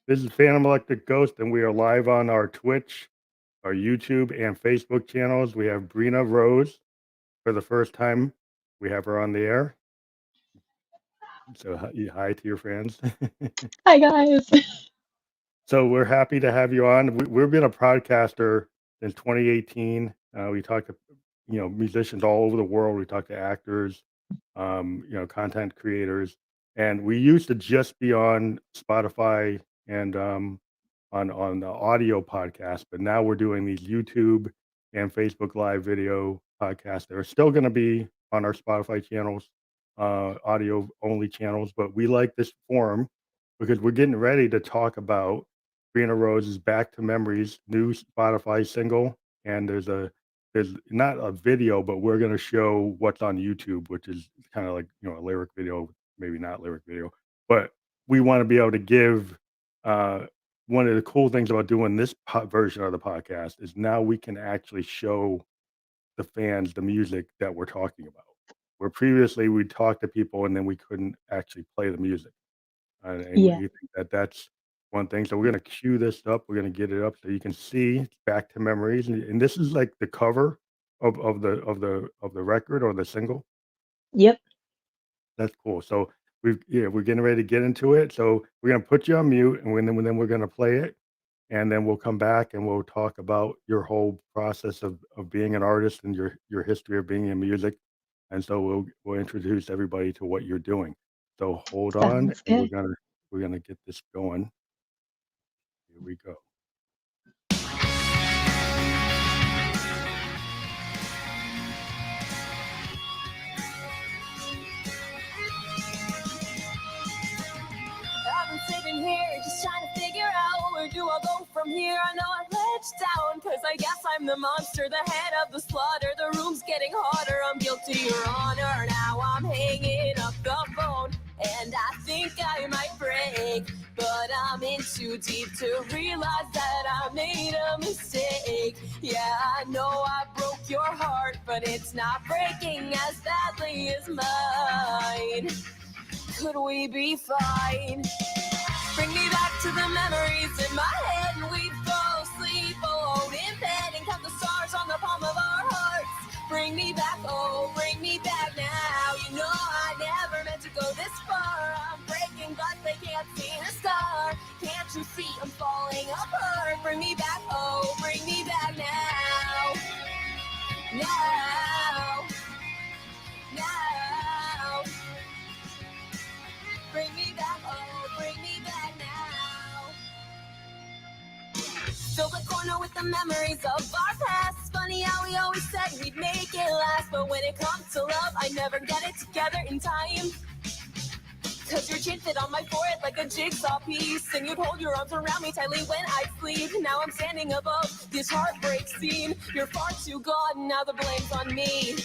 This is Phantom Electric Ghost, and we are live on our Twitch, our YouTube, and Facebook channels. We have Breena Rose for the first time. We have her on the air. So hi to your friends. Hi guys. So we're happy to have you on. We've been a podcaster since 2018. We talk to musicians all over the world. We talk to actors, content creators, and we used to just be on Spotify and on the audio podcast, but now we're doing these YouTube and Facebook Live video podcasts. They're still going to be on our Spotify channels, audio only channels, but we like this forum because we're getting ready to talk about Breena Rose's "Back to Memories" new Spotify single, and there's not a video, but we're going to show what's on YouTube, which is kind of like a lyric video, maybe not lyric video, but we want to be able to give. One of the cool things about doing this version of the podcast is now we can actually show the fans the music that we're talking about. Where previously we'd talk to people and then we couldn't actually play the music. And we Yeah. think that that's one thing. So we're going to cue this up. We're going to get it up so you can see it's Back to Memories. And this is like the cover of the record or the single. Yep. That's cool. So we're getting ready to get into it. So we're gonna put you on mute, and then we're gonna play it, and then we'll come back and we'll talk about your whole process of being an artist and your history of being in music. And so we'll introduce everybody to what you're doing. So hold on, Sounds and good. we're gonna get this going. Here we go. I've been sitting here just trying to figure out where do I go from here. I know I let you down, cause I guess I'm the monster, the head of the slaughter. The room's getting hotter, I'm guilty, your honor. Now I'm hanging up the phone, and I think I might break, but I'm in too deep to realize that I made a mistake. Yeah, I know I broke your heart, but it's not breaking as badly as mine. Could we be fine? Bring me back to the memories in my head, and we'd fall asleep alone in bed and count the stars on the palm of our hearts. Bring me back, oh, bring me back now. You know I never meant to go this far. I'm breaking, but they can't see the scar. Can't you see I'm falling apart? Bring me back, oh, bring me back now. Now. Now. Bring me back, oh, bring me back now. Fill the corner with the memories of our past. It's funny how we always said we'd make it last, but when it comes to love, I never get it together in time. Cause your chin fit on my forehead like a jigsaw piece, and you'd hold your arms around me tightly when I'd sleep. Now I'm standing above this heartbreak scene. You're far too gone, now the blame's on me.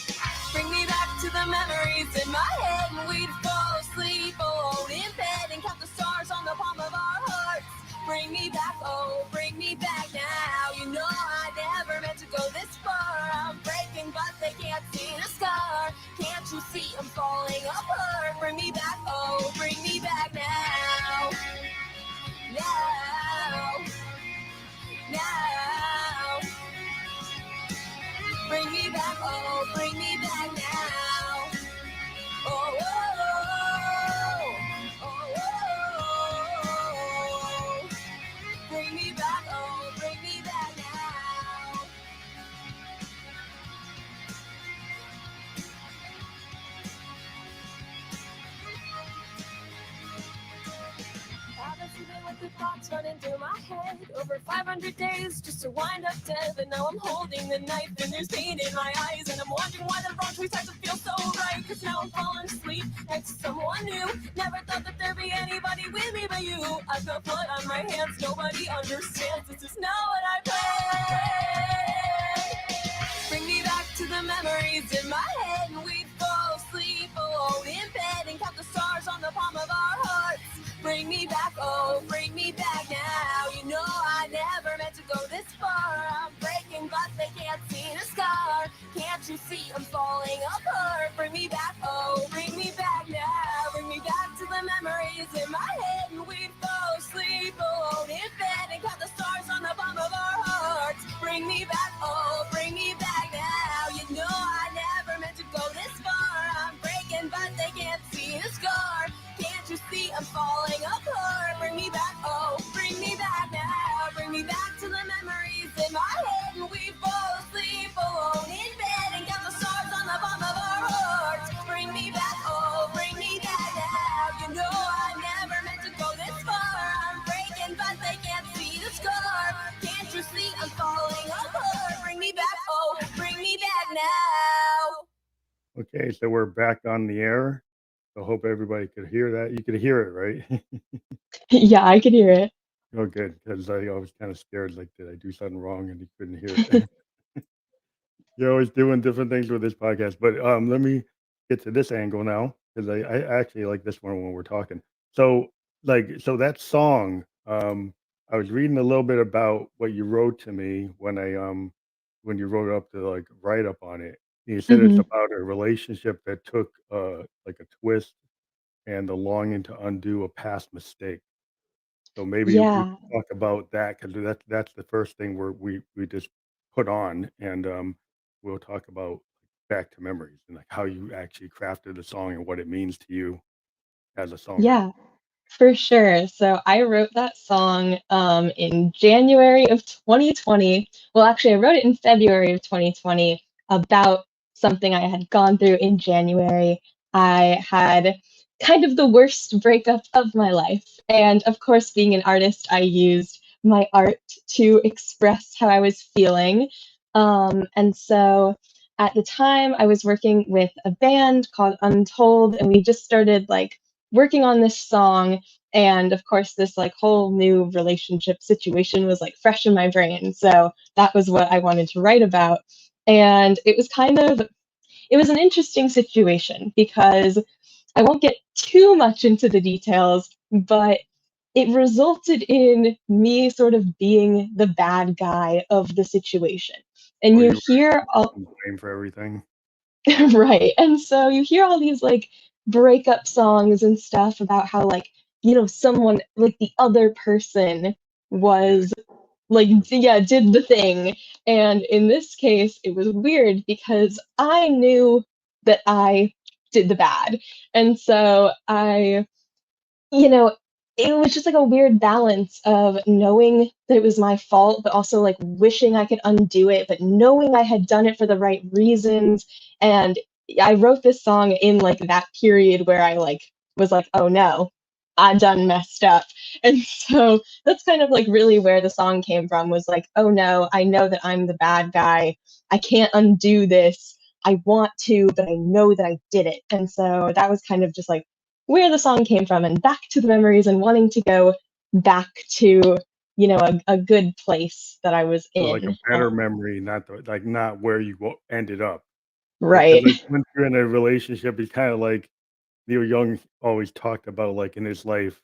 Bring me back to the memories in my head, and we'd fall asleep alone in bed and count the stars on the palm of our hearts. Bring me back, oh, bring me back now. You know I never meant to go this far. I'm breaking, but they can't see the scar. Can't you see I'm falling apart? Bring me back, oh, bring me back now. Now. Now. Bring me back, oh, bring me back now. Oh, oh, oh, oh, oh, oh. Bring me back, oh, bring me back now. I've been sleeping with the thoughts running through my head. Over 500 days just to wind up dead. And now I'm holding the knife and there's pain in my eyes. And I'm wondering why the wrong choice has to feel so right. Cause now I'm falling asleep next to someone new. Never thought that there'd be anybody with me but you. I felt blood on my hands, nobody understands. This is not what I planned. Bring me back to the memories in my head, and we'd fall asleep alone in bed and count the stars on the palm of our hearts. Bring me back, oh, bring me back now. You know I never meant to go this far. I'm breaking, but they can't see the scar. Can't you see I'm falling apart? Bring me back, oh, bring me back now. Bring me back to the memories in my head, and we'd fall asleep alone Okay, so we're back on the air. So hope everybody could hear that. You could hear it, right? Yeah, I could hear it. Oh, good, because I was kind of scared. Like, did I do something wrong and you couldn't hear it? You're always doing different things with this podcast, but let me get to this angle now because I actually like this one when we're talking. So, so that song, I was reading a little bit about what you wrote to me when you wrote up the like write up on it. You said it's Hmm. about a relationship that took like a twist and the longing to undo a past mistake. So maybe we Yeah, can talk about that because that's the first thing we just put on, and we'll talk about back to memories and like how you actually crafted the song and what it means to you as a songwriter. yeah. For sure. So I wrote that song in January of 2020. Well, actually, I wrote it in February of 2020 about something I had gone through in January. I had kind of the worst breakup of my life. And of course, being an artist, I used my art to express how I was feeling. And so at the time, I was working with a band called Untold, and we just started like working on this song, and of course this like whole new relationship situation was like fresh in my brain, so that was what I wanted to write about. And it was an interesting situation because I won't get too much into the details, but it resulted in me sort of being the bad guy of the situation. And Or you you hear were all taking blame for everything. right. And so you hear all these like breakup songs and stuff about how like, someone like the other person Yeah, was like, yeah, did the thing. And in this case, it was weird because I knew that I did the bad. And so you know, it was just like a weird balance of knowing that it was my fault, but also like wishing I could undo it, but knowing I had done it for the right reasons. And I wrote this song in like that period where I like was like, oh no, I done messed up. And so that's kind of like really where the song came from, was like, oh no, I know that I'm the bad guy. I can't undo this. I want to, but I know that I did it. And so that was kind of just like where the song came from, and back to the memories and wanting to go back to, a good place that I was so like a in. better memory, not not where you ended up. Because Right. like once you're in a relationship, it's kind of like Neil Young always talked about like in his life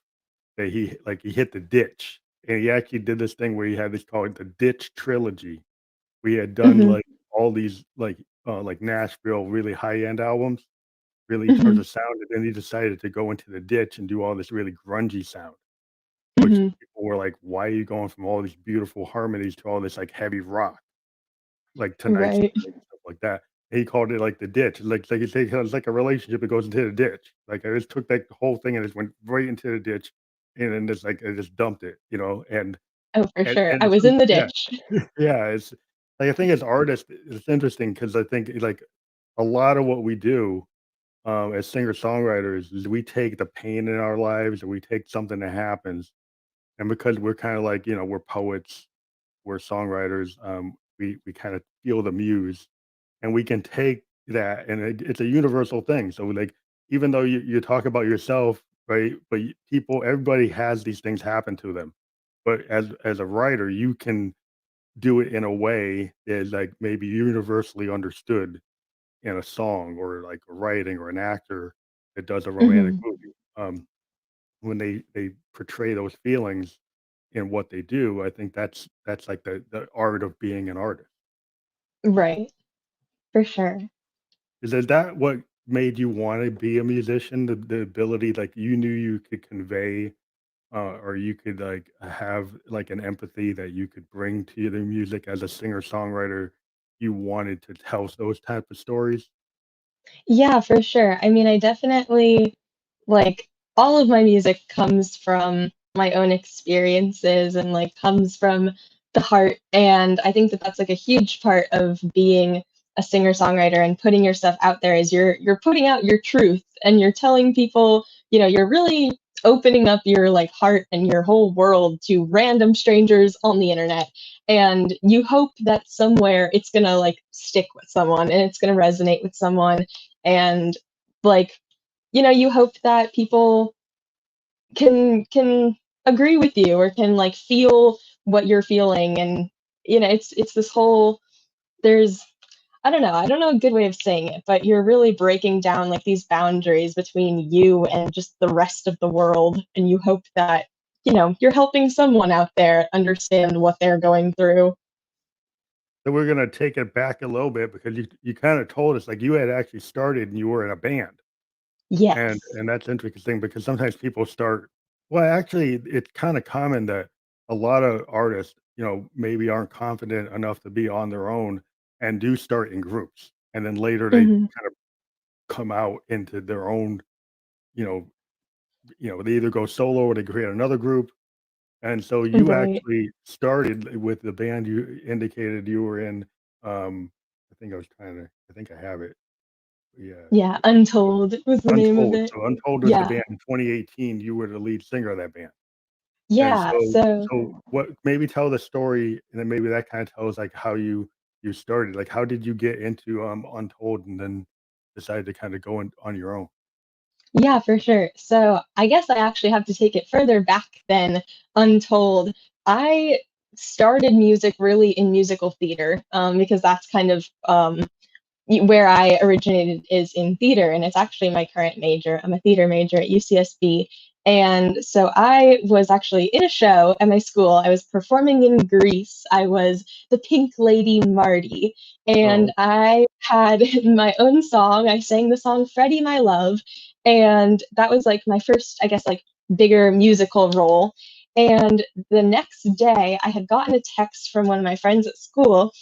that he hit the ditch, and he actually did this thing where he had this called the Ditch Trilogy. We had done Hmm. like all these like Nashville really high end albums, really in terms Hmm. of sound, and then he decided to go into the ditch and do all this really grungy sound, which Hmm. people were like, "Why are you going from all these beautiful harmonies to all this like heavy rock, like Tonight's Right. Tonight and stuff like that?" And he called it like the ditch, like you say, it's like a relationship that goes into the ditch. Like I just took that whole thing and just went right into the ditch, and then just like I just dumped it, Oh, for sure. and I it's was in the yeah. ditch. Yeah, it's like, I think as artists, it's interesting because I think, like, a lot of what we do, as singer-songwriters is we take the pain in our lives, and we take something that happens, and because we're kinda like, we're poets, we're songwriters, we kinda feel the muse, and we can take that, and it's a universal thing, so, like, even though you talk about yourself, right, but everybody has these things happen to them, but as a writer, you can do it in a way that is like maybe universally understood in a song or like a writing or an actor that does a romantic Hmm. movie. When they portray those feelings in what they do, I think that's like the art of being an artist. Right. For sure. Is that what made you want to be a musician? The ability, like you knew you could convey, or you could like have like an empathy that you could bring to the music as a singer songwriter. You wanted to tell those type of stories. Yeah, for sure. I mean, I definitely like all of my music comes from my own experiences and like comes from the heart. And I think that that's like a huge part of being a singer-songwriter and putting your stuff out there, is you're putting out your truth and you're telling people, you're really opening up your like heart and your whole world to random strangers on the internet. And you hope that somewhere it's gonna like stick with someone and it's gonna resonate with someone. and like, you hope that people can agree with you or can like feel what you're feeling. And it's this whole, there's, I don't know a good way of saying it, but you're really breaking down like these boundaries between you and just the rest of the world, and you hope that you're helping someone out there understand what they're going through. So we're gonna take it back a little bit because you kind of told us like you had actually started and you were in a band. Yes. And that's interesting because sometimes people start well, actually, it's kinda common that a lot of artists, maybe aren't confident enough to be on their own and do start in groups, and then later they Hmm. kind of come out into their own, you know they either go solo or they create another group, and so you Right. actually started with the band you indicated you were in, I think I have it. Yeah. Yeah, Untold was the name of Untold. it. So Untold was the Yeah. band in 2018, you were the lead singer of that band. And Yeah. So so what maybe tell the story, and then maybe that kinda tells, like, how you started. Like, how did you get into, Untold and then decide to kinda go on your own? yeah, for sure. So I guess I actually have to take it further back than Untold. I started music really in musical theater, because that's kind of where I originated is in theater, and it's actually my current major. I'm a theater major at UCSB. And so I was actually in a show at my school. I was performing in Greece. I was the Pink Lady Marty, and Oh, I had my own song. I sang the song Freddie My Love, and that was like my first, I guess, like bigger musical role. And the next day, I had gotten a text from one of my friends at school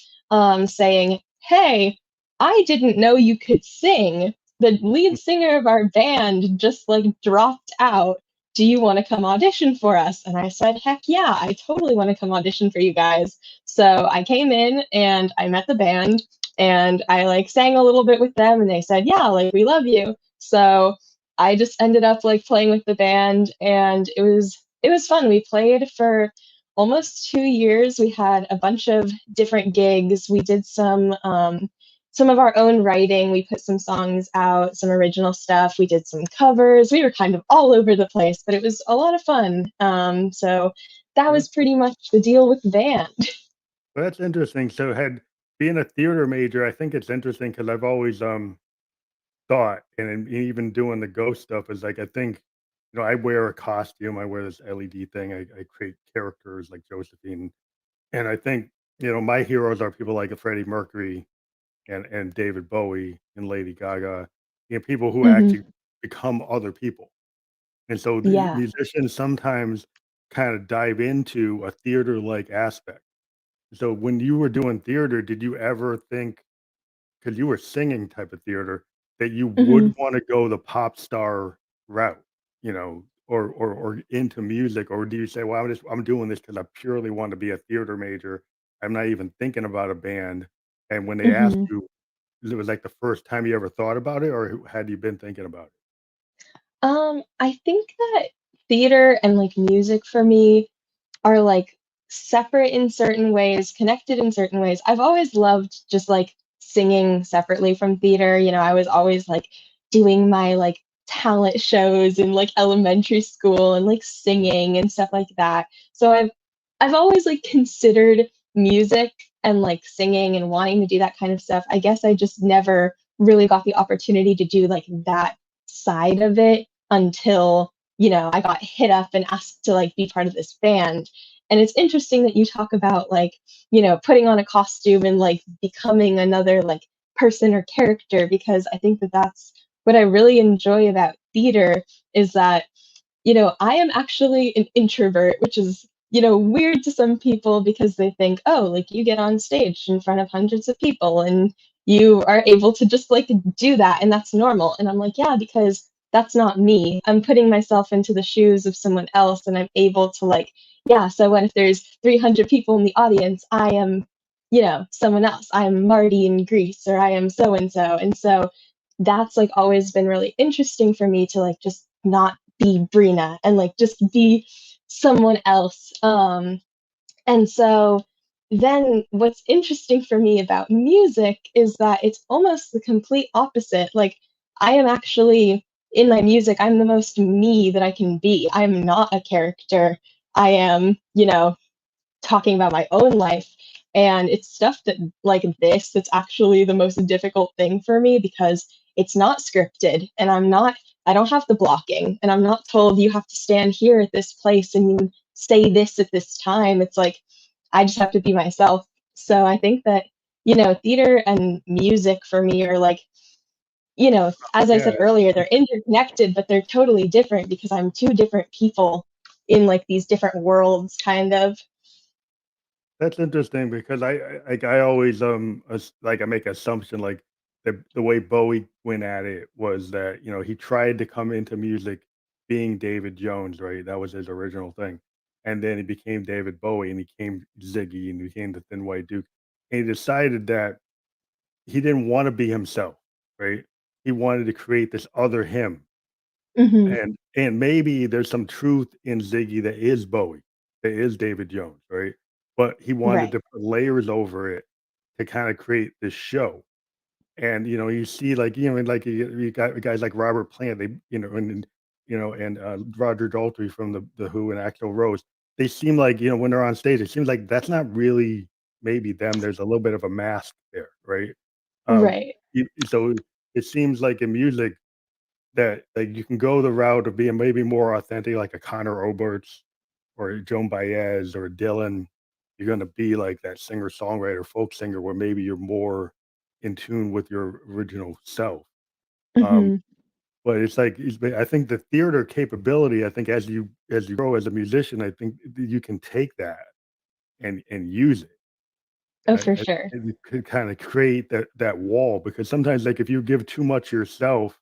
saying, "Hey, I didn't know you could sing. The lead singer of our band just like dropped out. Do you want to come audition for us?" And I said, "Heck yeah, I totally want to come audition for you guys." So I came in and I met the band and I like sang a little bit with them and they said, "Yeah, like we love you." So I just ended up like playing with the band and it was fun. We played for almost 2 years. We had a bunch of different gigs. We did some of our own writing. We put some songs out, some original stuff. We did some covers. We were kind of all over the place, but it was a lot of fun. So that well, was pretty much the deal with the band. that's interesting. So had being a theater major, I think it's interesting because 'cause I've always, thought, and then even doing the ghost stuff is like, I think, I wear a costume, I wear this LED thing, I create characters like Josephine, and I think, my heroes are people like Freddie Mercury and David Bowie and Lady Gaga, people who Hmm. actually become other people. And so the Yeah. musicians sometimes kind of dive into a theater-like aspect. So when you were doing theater, did you ever think, because you were singing type of theater, that you would Hmm. wanna go the pop star route, or into music, or do you say, "Well, I'm doing this because I purely want to be a theater major. I'm not even thinking about a band." And when they asked Hmm. you, it was like the first time you ever thought about it, or had you been thinking about it? I think that theater and like music for me are like separate in certain ways, connected in certain ways. I've always loved just like singing separately from theater. I was always like doing my like talent shows in like elementary school and like singing and stuff like that. So I've always like considered music and like singing and wanting to do that kind of stuff. I guess I just never really got the opportunity to do like that side of it until I got hit up and asked to like be part of this band. And it's interesting that you talk about like, putting on a costume and like becoming another like person or character, because I think that that's what I really enjoy about theater is that, I am actually an introvert, which is, weird to some people because they think, oh, like you get on stage in front of hundreds of people and you are able to just like do that and that's normal. And I'm like, yeah, because that's not me. I'm putting myself into the shoes of someone else and I'm able to like, yeah, so what if there's 300 people in the audience? I am, someone else. I am Marty in Greece or I am so and so. And so that's like always been really interesting for me to like just not be Breena and like just be someone else. And so then what's interesting for me about music is that it's almost the complete opposite. Like I am actually in my music, I'm the most me that I can be. I'm not a character. I am, talking about my own life. And it's stuff that like this that's actually the most difficult thing for me because it's not scripted and I don't have the blocking and I'm not told you have to stand here at this place and you say this at this time. It's like I just have to be myself. So I think that, theater and music for me are like, as I Yeah, said earlier, they're interconnected, but they're totally different because I'm two different people in like these different worlds kind of. that's interesting because I always like I make assumption like the way Bowie went at it was that he tried to come into music being David Jones, right? That was his original thing, and then he became David Bowie and he became Ziggy and became the Thin White Duke, and he decided that he didn't want to be himself, right? He wanted to create this other him, Mhm. and maybe there's some truth in Ziggy that is Bowie, that is David Jones, right? But he wanted Right. to put layers over it to kinda create this show. And, you see, like, like, you got guys like Robert Plant, they and Roger Daltrey from The Who and Axl Rose. They seem like, when they're on stage, it seems like that's not really maybe them. There's a little bit of a mask there, right? Um, Right. so it seems like in music that, like, you can go the route of being maybe more authentic, like a Conor Oberst or a Joan Baez or a Dylan. You're gonna be like that singer-songwriter, folk singer, where maybe you're more in tune with your original self. Um, Mhm. but I think the theater capability, I think as you grow as a musician, I think you can take that and use it. Oh, for sure. And you could kinda create that wall because sometimes, like, if you give too much yourself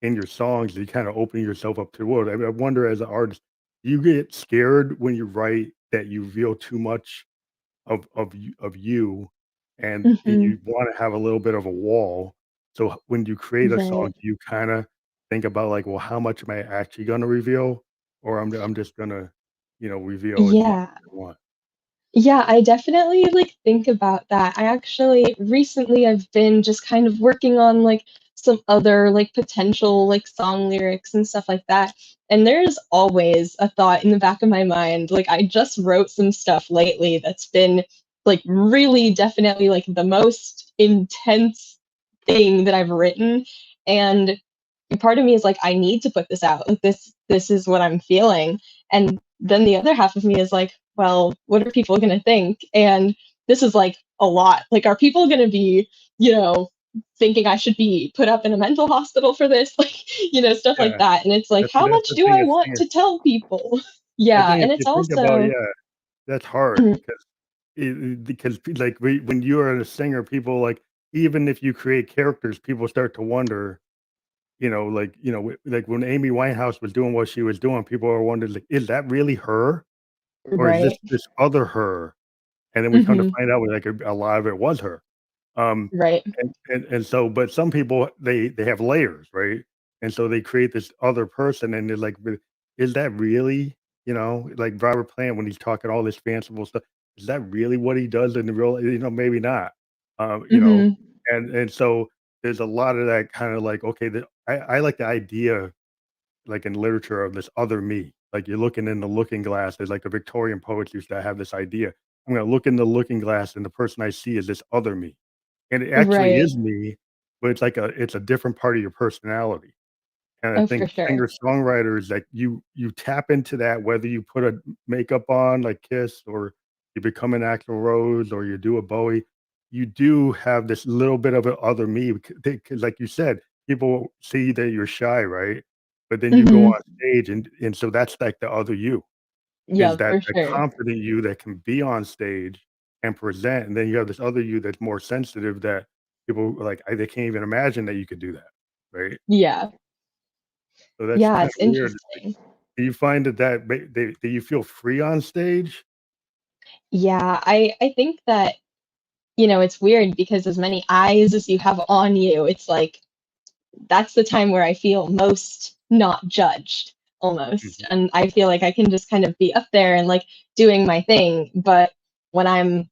in your songs, you kinda open yourself up to the world. I wonder as an artist, do you get scared when you write that you reveal too much of you, and Mhm. you wanna have a little bit of a wall? So, when you create a song, Right. do you kinda think about, like, "Well, how much am I actually gonna reveal? Or I'm just gonna, reveal as much Yeah. as I want?" Yeah, I definitely, like, think about that. I actually recently I've been just kind of working on, like, some other, like, potential, like, song lyrics and stuff like that, and there's always a thought in the back of my mind. Like, I just wrote some stuff lately that's been, like, really definitely, like, the most intense thing that I've written, and part of me is like, I need to put this out. Like this is what I'm feeling. And then the other half of me is like, well, what are people gonna think? And this is like a lot. Like, are people gonna be, you know, thinking I should be put up in a mental hospital for this? Like, stuff like Yeah, that. And it's like, how that's much the do thing I is want to tell people? Yeah. if And you it's think about also that's hard because like, when you are a singer, people, like, even if you create characters, people start to wonder. Like, like when Amy Winehouse was doing what she was doing, people are wondering, like, is that really her? Or is right. this other her? And then we come to Hmm. find out, like, a lot of it was her. Um, Right. and so, but some people, they have layers, right? And so they create this other person, and they're like, "But is that really?" Like Robert Plant when he's talking all this fanciful stuff, is that really what he does in the real? Maybe not. Um, you know, Hmm. and so there's a lot of that kind of like, okay, I like the idea, like in literature, of this other me. Like you're looking in the looking glass. There's like the Victorian poets used to have this idea. I'm gonna look in the looking glass, and the person I see is this other me. And it actually Right. is me, but it's a different part of your personality. And I Oh, for think sure. singer-songwriters, like, you tap into that whether you put a makeup on like Kiss, or you become an Axl Rose, or you do a Bowie. You do have this little bit of a other me, because like you said, people see that you're shy, right? But then you go Hmm. on stage, and so that's like the other you, is Yeah, that for the sure. confident you that can be on stage and present, and then you have this other you that's more sensitive that people are like, they can't even imagine that you could do that, right? Yeah. So that's Yeah, kinda it's weird. Like, interesting. do you find do you feel free on stage? Yeah, I think that, it's weird because as many eyes as you have on you, it's like that's the time where I feel most not judged almost. Mhm. And I feel like I can just kind of be up there and like doing my thing. But when I'm,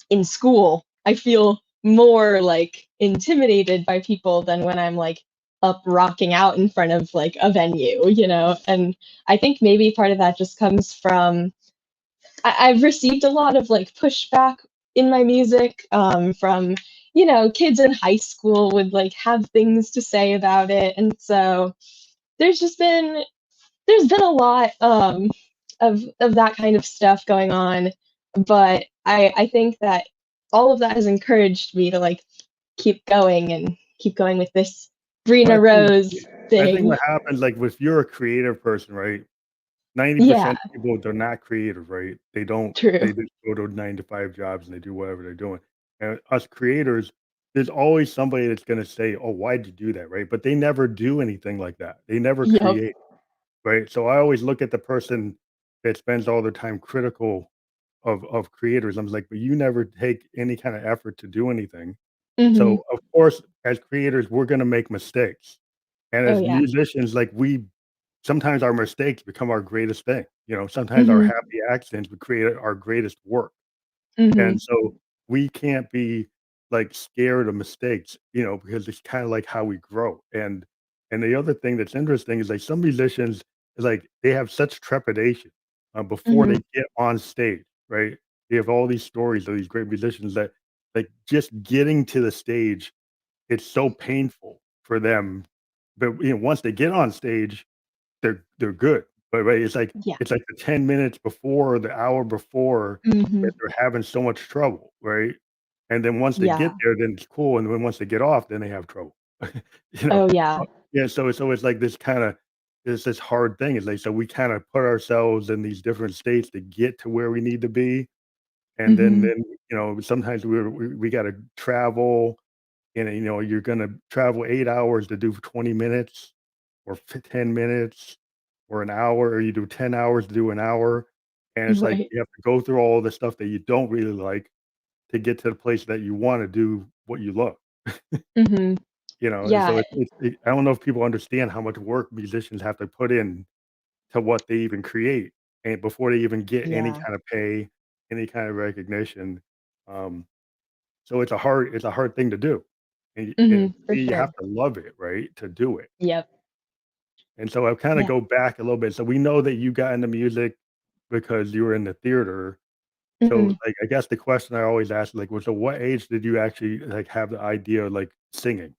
in school, I feel more like intimidated by people than when I'm like up rocking out in front of like a venue, you know? And I think maybe part of that just comes from I've received a lot of like pushback in my music from, you know, kids in high school would like have things to say about it. And so there's just been there's been a lot of that kind of stuff going on, but I think that all of that has encouraged me to like keep going with this Well, Breena Rose I think thing. what happens, like, if you're a creative person, right, 90% Yeah, of people, they're not creative, right? They don't true. they just go to 9 to 5 jobs and they do whatever they're doing. And us creators, there's always somebody that's gonna say, "Oh, why'd you do that?" Right? But they never do anything like that. They never Yep. create, right? So I always look at the person that spends all their time critical of creators. I'm like, "But you never take any kind of effort to do anything." Hmm. So, of course, as creators, we're gonna make mistakes. And Oh as yeah. musicians, like, we sometimes our mistakes become our greatest thing, you know? Sometimes our Hmm. happy accidents would create our greatest work, Hmm. and so we can't be, like, scared of mistakes, you know, because it's kinda like how we grow, and the other thing that's interesting is, like, some musicians, like, they have such trepidation, before Hmm. they get on stage, right? They have all these stories of these great musicians that, like, just getting to the stage, it's so painful for them, but, you know, once they get on stage, they're good, but, right, Yeah. it's like the 10 minutes before or the hour before Hmm. that they're having so much trouble, right? And then once they get Yeah. there, then it's cool, and then once they get off, then they have trouble. You know? Oh yeah. Yeah, so it's like this kinda it's this hard thing, it's like, so we kinda put ourselves in these different states to get to where we need to be, and Hmm. you know, sometimes we gotta travel, and, you know, you're gonna travel 8 hours to do 20 minutes or 10 minutes or an hour, or you do 10 hours to do an hour, and it's like Right. you have to go through all the stuff that you don't really like to get to the place that you wanna do what you love, Hmm. you know, and so Yeah. I don't know if people understand how much work musicians have to put in to what they even create, and before they even get any Yeah. kind of pay, any kind of recognition, um, so it's a hard thing to do, Hmm. and For you have sure. to love it, right, to do it. Yep. And so I'll kinda Yeah. go back a little bit. So we know that you got into music because you were in the theater. So, Hmm. like, I guess the question I always ask, like, well, so what age did you actually, like, have the idea of, like, singing?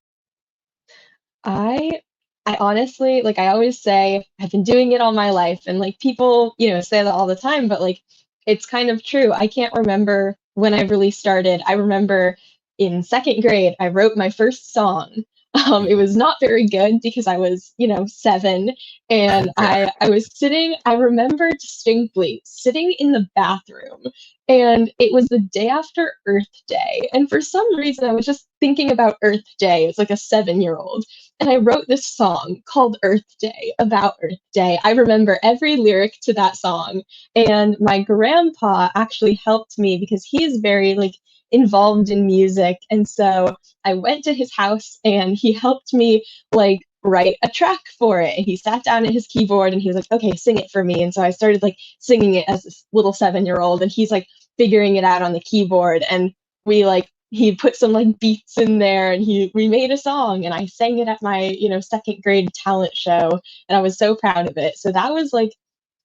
I I honestly, like I always say, I've been doing it all my life, and like people, you know, say that all the time, but like it's kind of true. I can't remember when I really started. I remember in second grade, I wrote my first song. It Mhm. was not very good because I was, you know, 7, and Yeah. I was sitting. I remember distinctly sitting in the bathroom, and it was the day after Earth Day, and for some reason, I was just thinking about Earth Day as like a 7-year-old, and I wrote this song called Earth Day about Earth Day. I remember every lyric to that song. And my grandpa actually helped me because he is very like involved in music. And so I went to his house and he helped me like write a track for it. And he sat down at his keyboard and he was like, okay, sing it for me. And so I started like singing it as this little 7-year old, and he's like figuring it out on the keyboard. And we like he put some like beats in there, and he we made a song, and I sang it at my, you know, second grade talent show, and I was so proud of it. So that was like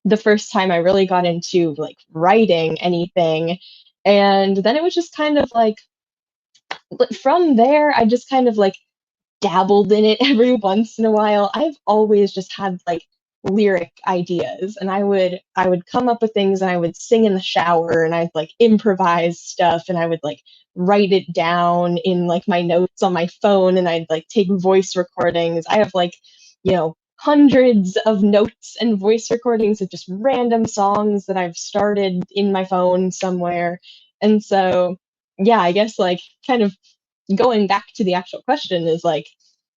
the first time I really got into like writing anything. And then it was just kind of like but from there I just kind of like dabbled in it every once in a while. I've always just had like lyric ideas, and I would come up with things, and I would sing in the shower, and I'd like improvise stuff, and I would like write it down in like my notes on my phone, and I'd like take voice recordings. I have like, you know, hundreds of notes and voice recordings of just random songs that I've started in my phone somewhere. And so yeah, I guess like kind of going back to the actual question is like,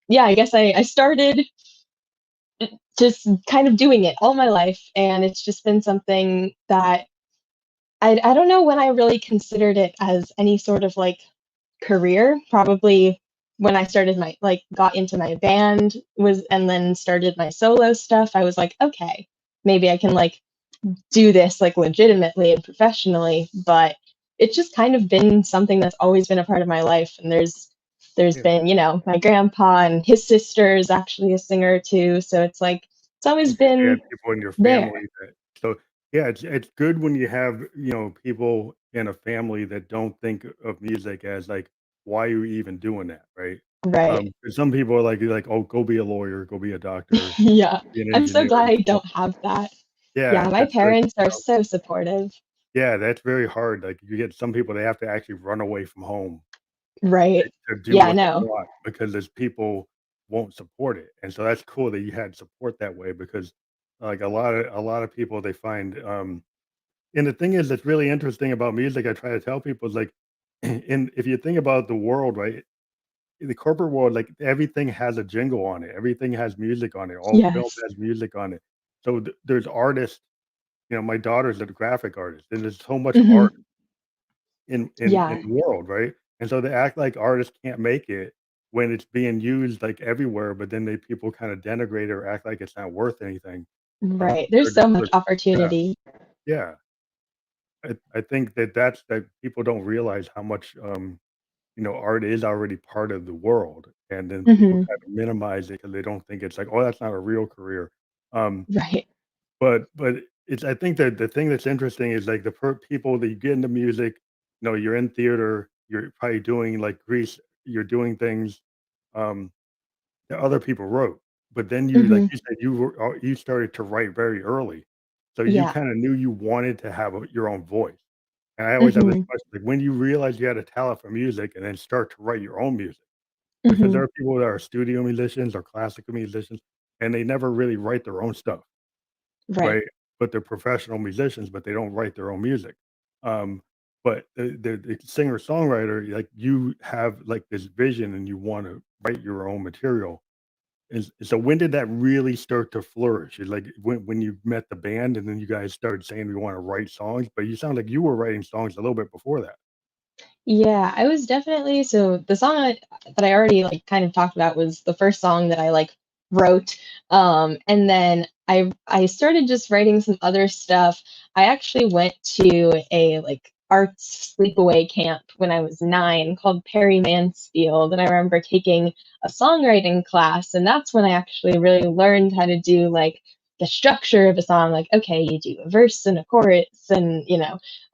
yeah, I guess I started just kind of doing it all my life, and it's just been something that I don't know when I really considered it as any sort of like career. Probably when I started my like got into my band was and then started my solo stuff. I was like, okay, maybe I can like do this like legitimately and professionally, but it's just kind of been something that's always been a part of my life, and there's Yeah. been, my grandpa and his sister is actually a singer too. So it's like, it's always You had been people in your there. family that so, yeah, it's good when you have, people in a family that don't think of music as, like, "Why are you even doing that?" Right? Right. 'Cause some people are like, "Oh, go be a lawyer, go be a doctor, Yeah. be an I'm so engineer," glad and I stuff. don't have that. Yeah, Yeah, my that's like, parents are so supportive. yeah, that's very hard, like, you get some people, they have to actually run away from home Right. to do Yeah, I what they know. want because there's people won't support it, and so that's cool that you had support that way because, like, a lot of people, they find, and the thing is that's really interesting about music, I try to tell people is like, and if you think about the world, right, in the corporate world, like, everything has a jingle on it, everything has music on it, all film Yes. has music on it. So, there's artists, my daughter's a graphic artist, and there's so much art Mhm. in Yeah. the world, right? And so they act like artists can't make it when it's being used, like, everywhere, but then people kinda denigrate it or act like it's not worth anything, Right. There's compared to so much other. Yeah, opportunity. yeah. I think that people don't realize how much, art is already part of the world, and then people Mhm. kind of minimize it because they don't think it's like, "Oh, that's not a real career." Um, Right. but it's I think that the thing that's interesting is, like, the people that you get into music, you're in theater, you're probably doing, like, Grease, you're doing things, um, that other people wrote, but then you, like Mhm. you said, you started to write very early, so you Yeah. kinda knew you wanted to have your own voice. And I always have this Mhm. question, like, when do you realize you had a talent for music and then start to write your own music? Because there Mhm. are people that are studio musicians or classical musicians, and they never really write their own stuff, Right. right? But they're professional musicians, but they don't write their own music. Um, but the singer-songwriter, like, you have, like, this vision and you wanna write your own material. So when did that really start to flourish? Like, when you met the band and then you guys started saying, "We wanna write songs," but you sound like you were writing songs a little bit before that. Yeah, I was definitely so the song that I already like kind of talked about was the first song that I like wrote. And then I started just writing some other stuff. I actually went to a like arts sleepaway camp when I was 9 called Perry Mansfield, and I remember taking a songwriting class, and that's when I actually really learned how to do like the structure of a song. Like, okay, you do a verse and a chorus, and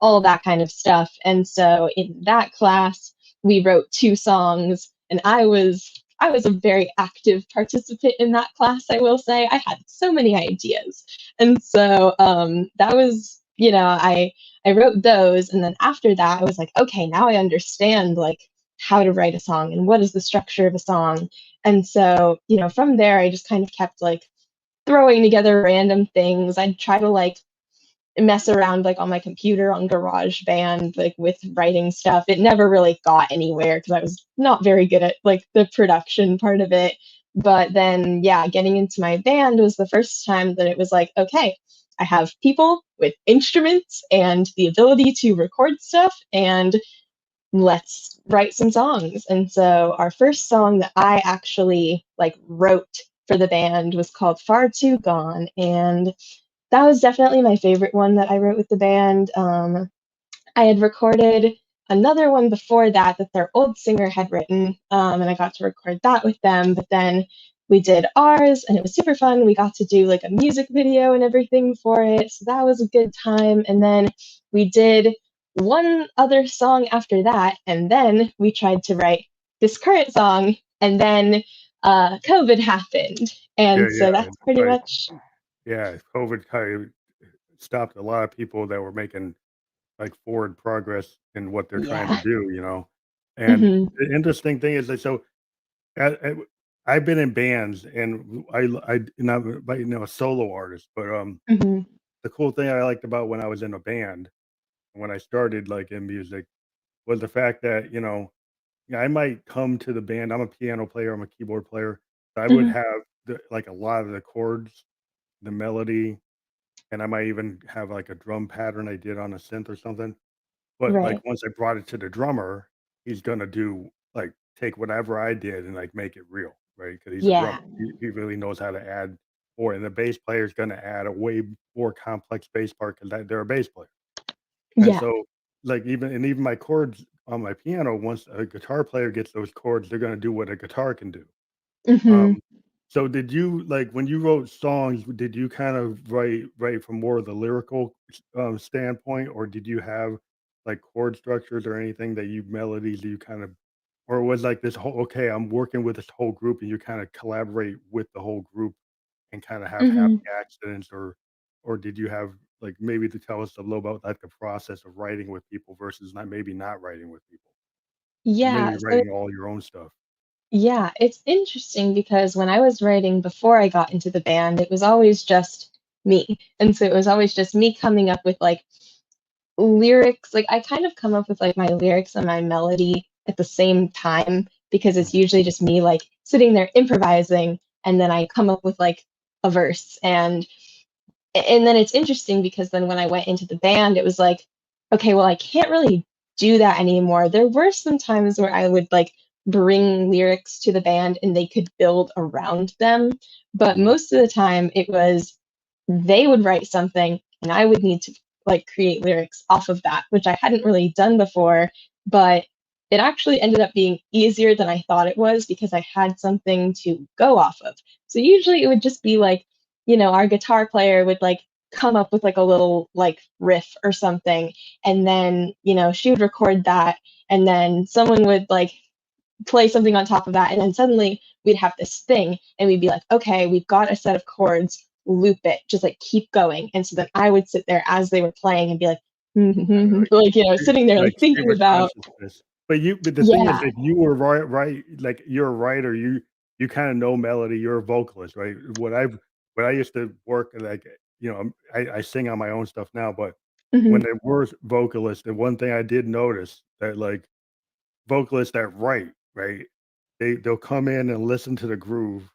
all that kind of stuff. And so in that class, we wrote 2 songs, and I was a very active participant in that class, I will say. I had so many ideas. And so that was, I wrote those, and then after that I was like, okay, now I understand like how to write a song and what is the structure of a song. And so, from there I just kind of kept like throwing together random things. I'd try to like mess around like on my computer on GarageBand, like with writing stuff. It never really got anywhere because I was not very good at like the production part of it. But then, yeah, getting into my band was the first time that it was like, okay, I have people with instruments and the ability to record stuff, and let's write some songs. And so our first song that I actually like wrote for the band was called Far Too Gone, and that was definitely my favorite one that I wrote with the band. I had recorded another one before that that their old singer had written, and I got to record that with them. But then we did ours, and it was super fun. We got to do like a music video and everything for it, so that was a good time. And then we did one other song after that, and then we tried to write this current song, and then COVID happened, Yeah, and so yeah, and that's pretty right. much Yeah, COVID kind of stopped a lot of people that were making, like, forward progress in what they're trying to yeah. do? And Mhm. the interesting thing is that so, I've been in bands and and I'm, but, a solo artist, but, Mhm. the cool thing I liked about when I was in a band, when I started, like, in music, was the fact that, yeah, I might come to the band. I'm a piano player, I'm a keyboard player. So I would Mhm. have like a lot of the chords, the melody, and I might even have like a drum pattern I did on a synth or something. But like Right. once I brought it to the drummer, he's gonna do like take whatever I did and like make it real, right? Because he's a drummer. Yeah. He really knows how to add more. And the bass player is gonna add a way more complex bass part because they're a bass player. And Yeah. so, like, even my chords on my piano, once a guitar player gets those chords, they're gonna do what a guitar can do. Mhm. Um, so did you like when you wrote songs, did you kind of write from more of the lyrical standpoint, or did you have like chord structures or anything that you melodies that you kind of, or was like this whole okay, I'm working with this whole group and you kind of collaborate with the whole group and kind of have happy Mhm. accidents, or did you have like maybe to tell us a little about like the process of writing with people versus not maybe not writing with people, maybe Yeah, so writing all your own stuff. yeah, it's interesting because when I was writing before I got into the band, it was always just me. And so it was always just me coming up with like lyrics. Like I kind of come up with like my lyrics and my melody at the same time because it's Mhm. usually just me like sitting there improvising and then I come up with like a verse. And then it's interesting because then when I went into the band, it was like, okay, well, I can't really do that anymore. There were some times where I would like bring lyrics to the band and they could build around them. But Mhm. most of the time it was they would write something and I would need to like create lyrics off of that, which I hadn't really done before. But it actually ended up being easier than I thought it was because I had something to go off of. So usually it would just be like, our guitar player would like come up with like a little like riff or something. And then, she would record that. And then someone would like play something on top of that. And then suddenly we'd have this thing and we'd be like, okay, we've got a set of chords, loop it, just like keep going. And so then I would sit there as they were playing and be like, Like like, stream sitting there like like stream thinking of about, consciousness. But the thing is yeah. that you were like, you're a writer, you kinda know melody, you're a vocalist, right? When I used to work, like, I sing on my own stuff now, but when Hmm. there were vocalists, the one thing I did notice that, like, vocalists that write, right? They'll come in and listen to the groove.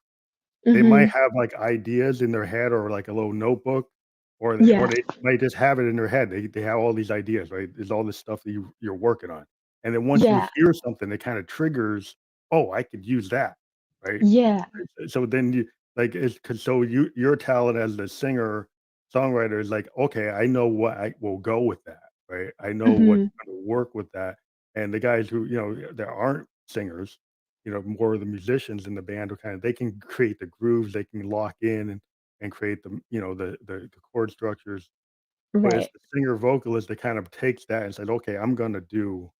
They might Hmm. have, like, ideas in their head or, like, a little notebook, or Yeah. they might just have it in their head. They have all these ideas, right? There's all this stuff that you're working on, and then once you Yeah. hear something that kinda triggers, "Oh, I could use that," right? Yeah. So then you like, it's 'cause so your talent as the singer, songwriter is like, "Okay, I know what I will go with that," right? I know what's Hmm. gonna work with that, and the guys who, that aren't singers, more of the musicians in the band are kinda they can create the grooves, they can lock in and create the, the chord structures, but it's Right. the singer vocalist that kind of takes that and says, "Okay, I'm gonna do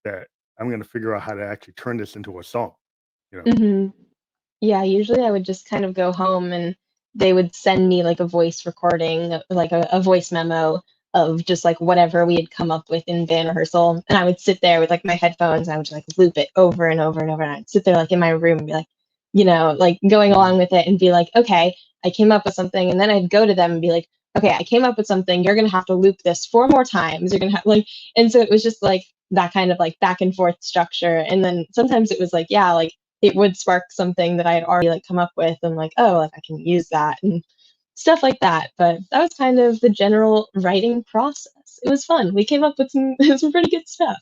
that. I'm gonna figure out how to actually turn this into a song," you know? Hmm. Yeah, usually I would just kind of go home and they would send me like a voice recording, like a voice memo of just like whatever we had come up with in band rehearsal. And I would sit there with like my headphones and I would just like loop it over and over and over. And I'd sit there like in my room and be like, like going Mhm. along with it and be like, okay, I came up with something. And then I'd go to them and be like, okay, I came up with something. You're going to have to loop this 4 more times. You're going to have like, and so it was just like that kind of like back and forth structure. And then sometimes it was like, yeah, like, it would spark something that I had already like come up with and like, oh, like I can use that and stuff like that. But that was kind of the general writing process. It was fun. We came up with some some pretty good stuff.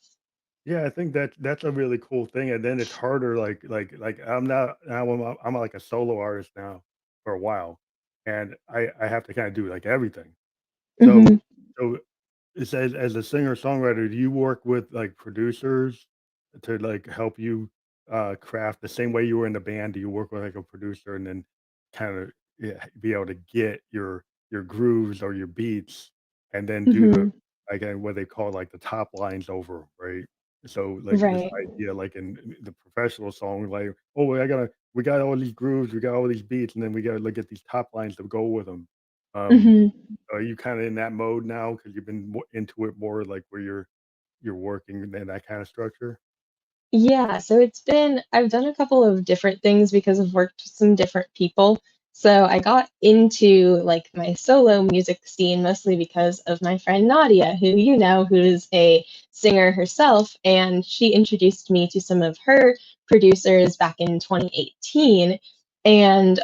Yeah, I think that's a really cool thing, and then it's harder, I'm not now I'm like a solo artist now for a while, and I have to kinda do, like, everything. Hmm. So it's as a singer-songwriter, do you work with, like, producers to, like, help you, craft the same way you were in the band? Do you work with, like, a producer and then kinda, yeah, be able to get your grooves or your beats and then do the Hmm. again, what they call, like, the top lines over, right? So, like, this Right. idea, like, in the professional song, like, "Oh, we got all these grooves, we got all these beats, and then we gotta, like, get these top lines to go with them." Um, Hmm. are you kinda in that mode now because 'cause you've been mo into it more, like, where you're working in that kinda structure? Yeah, so I've done a couple of different things because I've worked with some different people. So I got into like my solo music scene mostly because of my friend Nadia, who who is a singer herself, and she introduced me to some of her producers back in 2018. And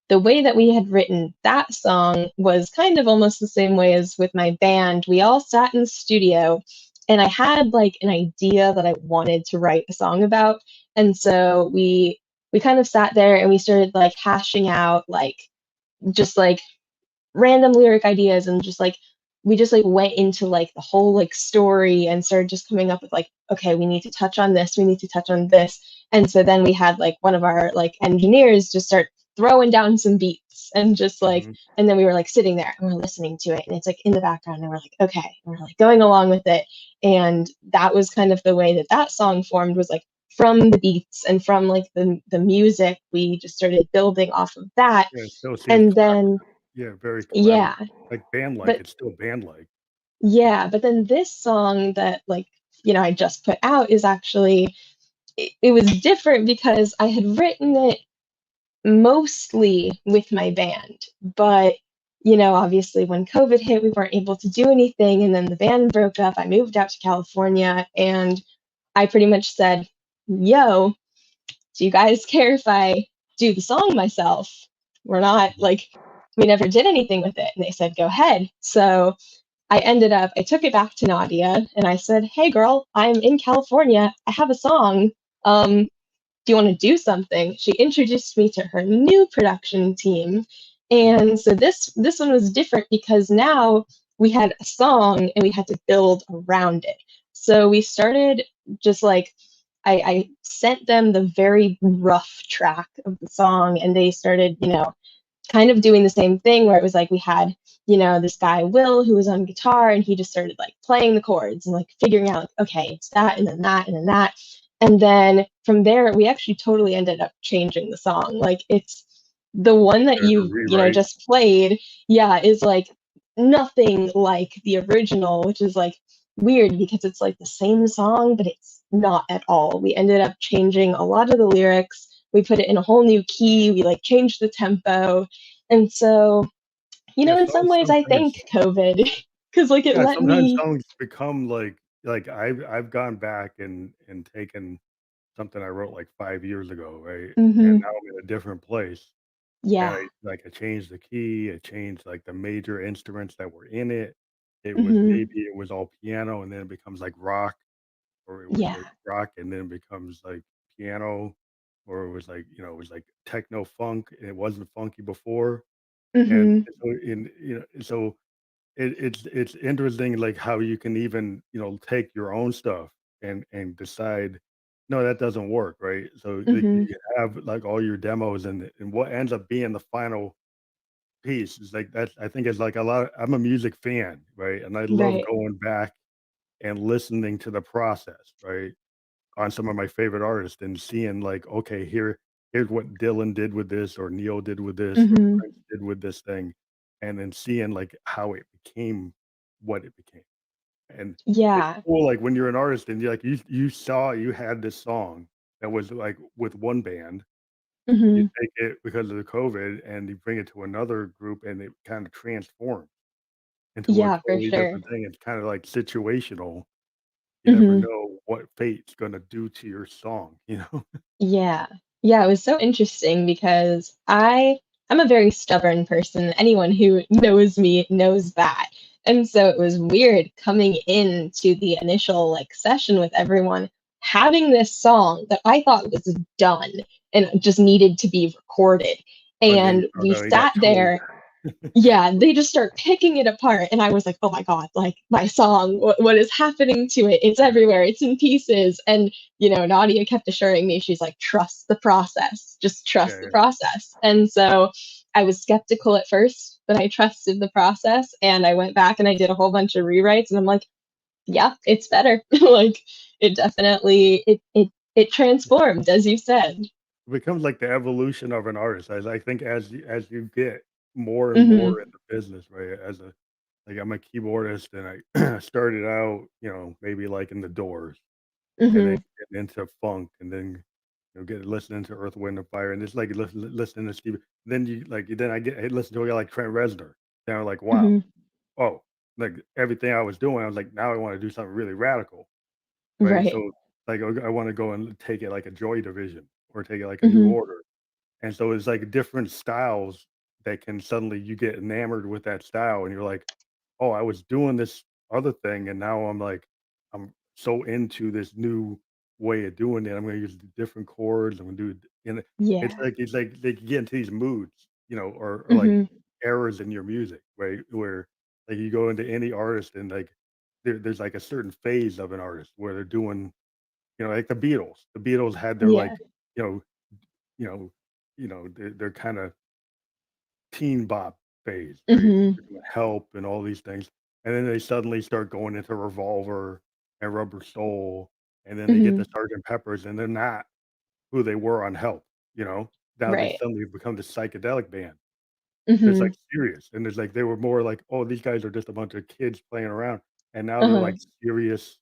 the way that we had written that song was kind of almost the same way as with my band. We all sat in the studio and I had like an idea that I wanted to write a song about. And so we kind of sat there and we started like hashing out like just like random lyric ideas and just like we just like went into like the whole like story and started just coming up with like, okay, we need to touch on this, we need to touch on this. And so then we had like one of our like engineers just start throwing down some beats and just like, Mhm. and then we were like sitting there and we're listening to it and it's like in the background and we're like, okay, and we're like going along with it. And that was kind of the way that that song formed, was like from the beats and from like the music, we just started building off of that. Yeah, it still seems And then collaborative. Yeah, very collaborative, yeah, like band-like, but it's still band-like. yeah, but then this song that like, I just put out is actually, it was different because I had written it mostly with my band. But, obviously when COVID hit, we weren't able to do anything. And then the band broke up. I moved out to California and I pretty much said, yo, do you guys care if I do the song myself? We're not Mhm. like, we never did anything with it. And they said, go ahead. So I took it back to Nadia and I said, hey girl, I'm in California. I have a song. Do you want to do something? She introduced me to her new production team. Mhm. And so this one was different because now we had a song and we had to build around it. So we started just like, I sent them the very rough track of the song and they started, kind of doing the same thing where it was like we had, this guy Will who was on guitar and he just started like playing the chords and like figuring out, like, okay, it's that and then that and then that. And then from there we actually totally ended up changing the song. Like it's the one that There's a you rewrite. just played, yeah, is like nothing like the original, which is like weird because it's like the same song, but it's not at all. We ended up changing a lot of the lyrics. We put it in a whole new key. We like changed the tempo. And so, Yeah, in some songs ways, I thank sometimes COVID because like it yeah, let sometimes me. songs become like I've gone back and taken something I wrote like 5 years ago, right? And Hmm. now I'm in a different place, and Yeah. I changed the key, I changed, like, the major instruments that were in it. Hmm. Maybe it was all piano, and then it becomes, like, rock, or it was, Yeah. like, rock, and then it becomes, like, piano, or it was, like, it was, like, techno funk, and it wasn't funky before, and Hmm. so so it's interesting, like, how you can even, take your own stuff and decide, "No, that doesn't work," right? So, like, Hmm. you have, like, all your demos and what ends up being the final piece is, like, that's I think it's, like, a lot I'm a music fan, right? And I love Right. going back and listening to the process, right? On some of my favorite artists and seeing, like, okay, here's what Dylan did with this, or Neil did with this, or Hmm. Prince did with this thing, and then seeing, like, how it became what it became. And it's Yeah. cool, like, when you're an artist and you saw you had this song that was, like, with one band, you Hmm. take it because of the COVID and you bring it to another group and it kinda transforms into a Yeah, for totally sure. different thing. It's kinda, like, situational. You never Hmm. know what fate's gonna do to your song, you know? Yeah. Yeah, it was so interesting because I'm a very stubborn person. Anyone who knows me knows that. And so it was weird coming into the initial like session with everyone having this song that I thought was done and just needed to be recorded. And then you And found we out he got sat told. there, yeah, they just start picking it apart, and I was like, "Oh my god, like, my song, what is happening to it? It's Yeah, everywhere, it's in pieces," and, Nadia kept assuring me, she's like, "Trust the process, just yeah, trust the yeah. process," and so, I was skeptical at first, but I trusted the process, and I went back and I did a whole bunch of rewrites, and I'm like, "Yeah, it's better." Like, it definitely it transformed, as you said. It becomes like the evolution of an artist. I think as you get more and Mhm, more in the business, right? Like, I'm a keyboardist and I started out, maybe like in the Doors and then mhm, getting into funk and then, get listening to Earth, Wind& and Fire, and it's like listening to Steve then you like then I listen to a guy like Trent Reznor. Then I'm like, "Wow. mhm, Oh," like, everything I was doing, I was like, "Now I wanna do something really radical." Right? right, So, like, I wanna go and take it like a Joy Division or take it like a New mhm, Order. And so it's like different styles that can suddenly you get enamored with that style and you're like, "Oh, I was doing this other thing and now I'm like, I'm so into this new way of doing it. I'm gonna use different chords. I'm gonna do it." And yeah, it's like they can get into these moods, or like mhm, eras in your music, right? Where Like you go into any artist and like there's like a certain phase of an artist where they're doing, like the Beatles. The Beatles had their Yeah. like, you know, you know, they're kind of teen bop phase, right? Mhm. They're doing Help and all these things, and then they suddenly start going into Revolver and Rubber Soul, and then they get Mhm. to Sergeant Pepper's, and they're not who they were on Help, Now they Right. suddenly become this psychedelic band that's, like, Mhm. serious, and it's like they were more like, "Oh, these guys are just a bunch of kids playing around," and now they're, Uh-huh. like, serious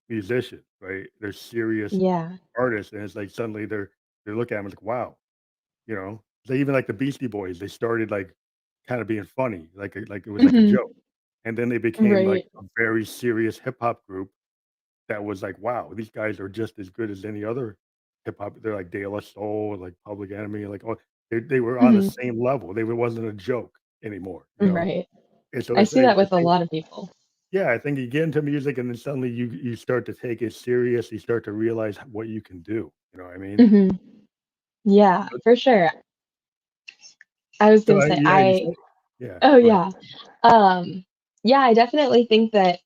musicians, right? They're serious Yeah. artists, and it's like suddenly they look at 'em like, "Wow," you know? They even like the Beastie Boys, they started, like, kinda being funny, like it was like a Mhm. joke, and then they became, like, Right. a very serious hip hop group that was like, "Wow, these guys are just as good as any other hip hop." They're like De La Soul, like Public Enemy, like, oh, they were on the Mhm. same level. It wasn't a joke anymore. Right. And so I it's see I that with a think lot of people. yeah, I think you get into music and then suddenly you start to take it serious, you start to realize what you can do, you know what I mean? Mhm. Yeah, But for sure. I was so gonna I say yeah, you said yeah, oh, go ahead. yeah. Um, yeah, I definitely think that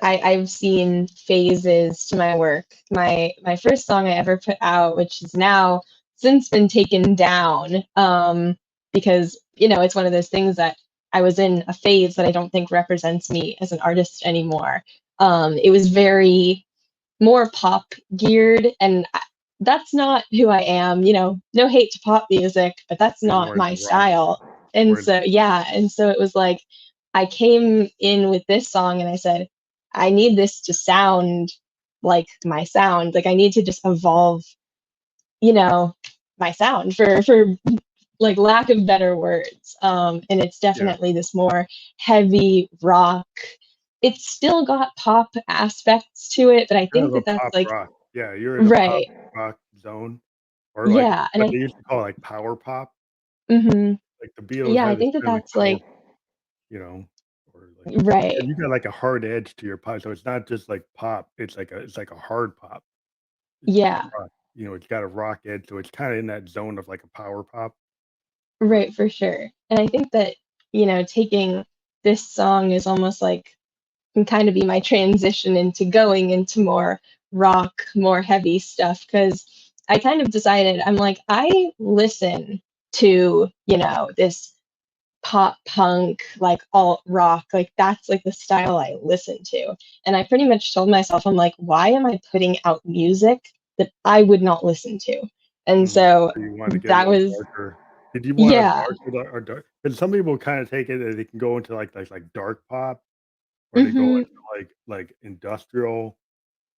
I've seen phases to my work. My first song I ever put out, which has now since been taken down, because, it's one of those things that I was in a phase that I don't think represents me as an artist anymore. It was very more pop geared, and that's not who I am. No hate to pop music, but that's You're not more into my rock, style. And more into so, yeah, and so it was like I came in with this song and I said, I need this to sound like my sound. Like I need to just evolve, you know, my sound for like lack of better words. And it's yeah, definitely this more heavy rock. It's still got pop aspects to it, but I kind think of a that that's pop like rock. Yeah, you're in a pop right. rock zone or like Yeah, and what they used to call, like, power pop. mhm. Like, the Beatles Yeah, I had this think that kind of like that's power, like you know, or like right. because you got, like, a hard edge to your pop, so it's not just like pop, it's like a hard pop. It's Yeah, rock, it's got a rock edge, so it's kinda in that zone of like a power pop, but right, for sure. And I think that, taking this song is almost like can kind of be my transition into going into more rock, more heavy stuff. Because I kind of decided I'm like, I listen to, this pop punk, like alt rock, like that's like the style I listen to. And I pretty much told myself, I'm like, why am I putting out music that I would not listen to? And mhm. so So you wanted to get a that little was, darker. Did you want a yeah. darker or dark? Because some people kinda take it and they can go into like dark pop, or they go Hmm. into like industrial,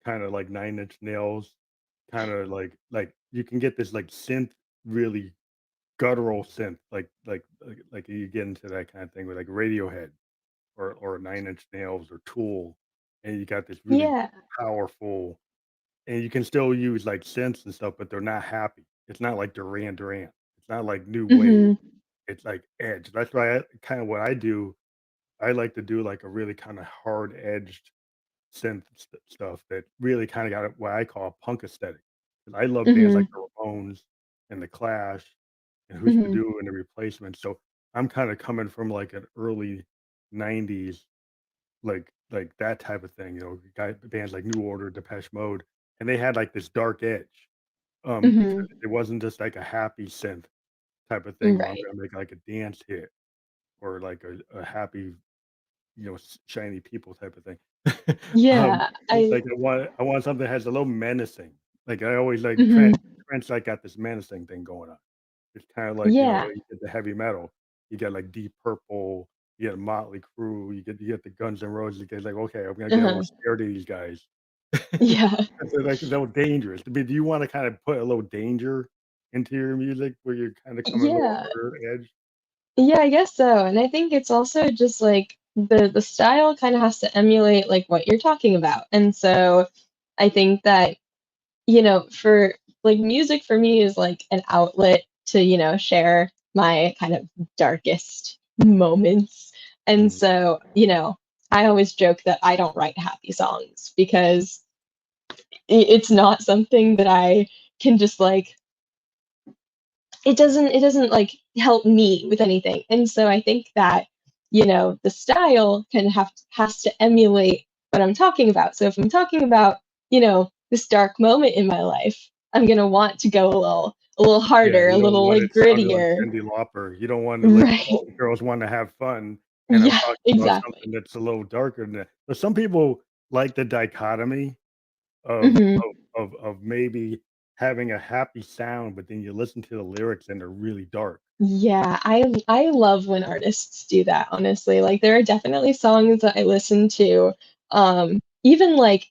kinda like Nine Inch Nails, kinda like you can get this like synth, really guttural synth, like you get into that kind of thing with like Radiohead or Nine Inch Nails or Tool, and you got this really Yeah. powerful, and you can still use like synths and stuff, but they're not happy. It's not like Duran Duran. It's not like new wave. Hmm. It's like edge. That's why kind of what I do. I like to do like a really kind of hard edged stuff that really kind of got what I call a punk aesthetic. 'Cause I love bands like Hmm. the Ramones and the Clash and Who's to Hmm. Do and the Replacements. So I'm kind of coming from like an early '90s, like that type of thing. Bands like New Order, Depeche Mode, and they had like this dark edge. So Hmm. it wasn't just like a happy synth type of thing where I'm Right. gonna make like a dance hit or like a happy, shiny people type of thing. Um, Yeah. it's like I want something that has a little menacing. Like I always like Hmm. Trent's like got this menacing thing going on. It's kind of like, Yeah. you get the heavy metal, you get like Deep Purple, you get Motley Crue, you get the Guns N' Roses. You get like, okay, I'm gonna get a little Uh-huh. scared of these guys. Yeah. They're like a little dangerous. I mean, do you want to kind of put a little danger into your music where you're kind of coming a little Yeah. harder edge? Yeah, I guess so. And I think it's also just like the style kind of has to emulate like what you're talking about. And so I think that, for like music for me is like an outlet to, share my kind of darkest moments. And Mm, so, I always joke that I don't write happy songs because it's not something that I can just like it doesn't like help me with anything. And so I think that the style has to emulate what I'm talking about. So if I'm talking about, this dark moment in my life, I'm gonna want to go a little Yeah, harder, a you don't little want like it sounding like grittier. Cyndi Lauper. You don't want to like Right. all the girls want to have fun, and I'm Yeah, talking about something exactly. that's a little darker than that. But some people like the dichotomy of Mhm. maybe having a happy sound, but then you listen to the lyrics and they're really dark. Yeah, I love when artists do that, honestly. Like there are definitely songs that I listen to, even like,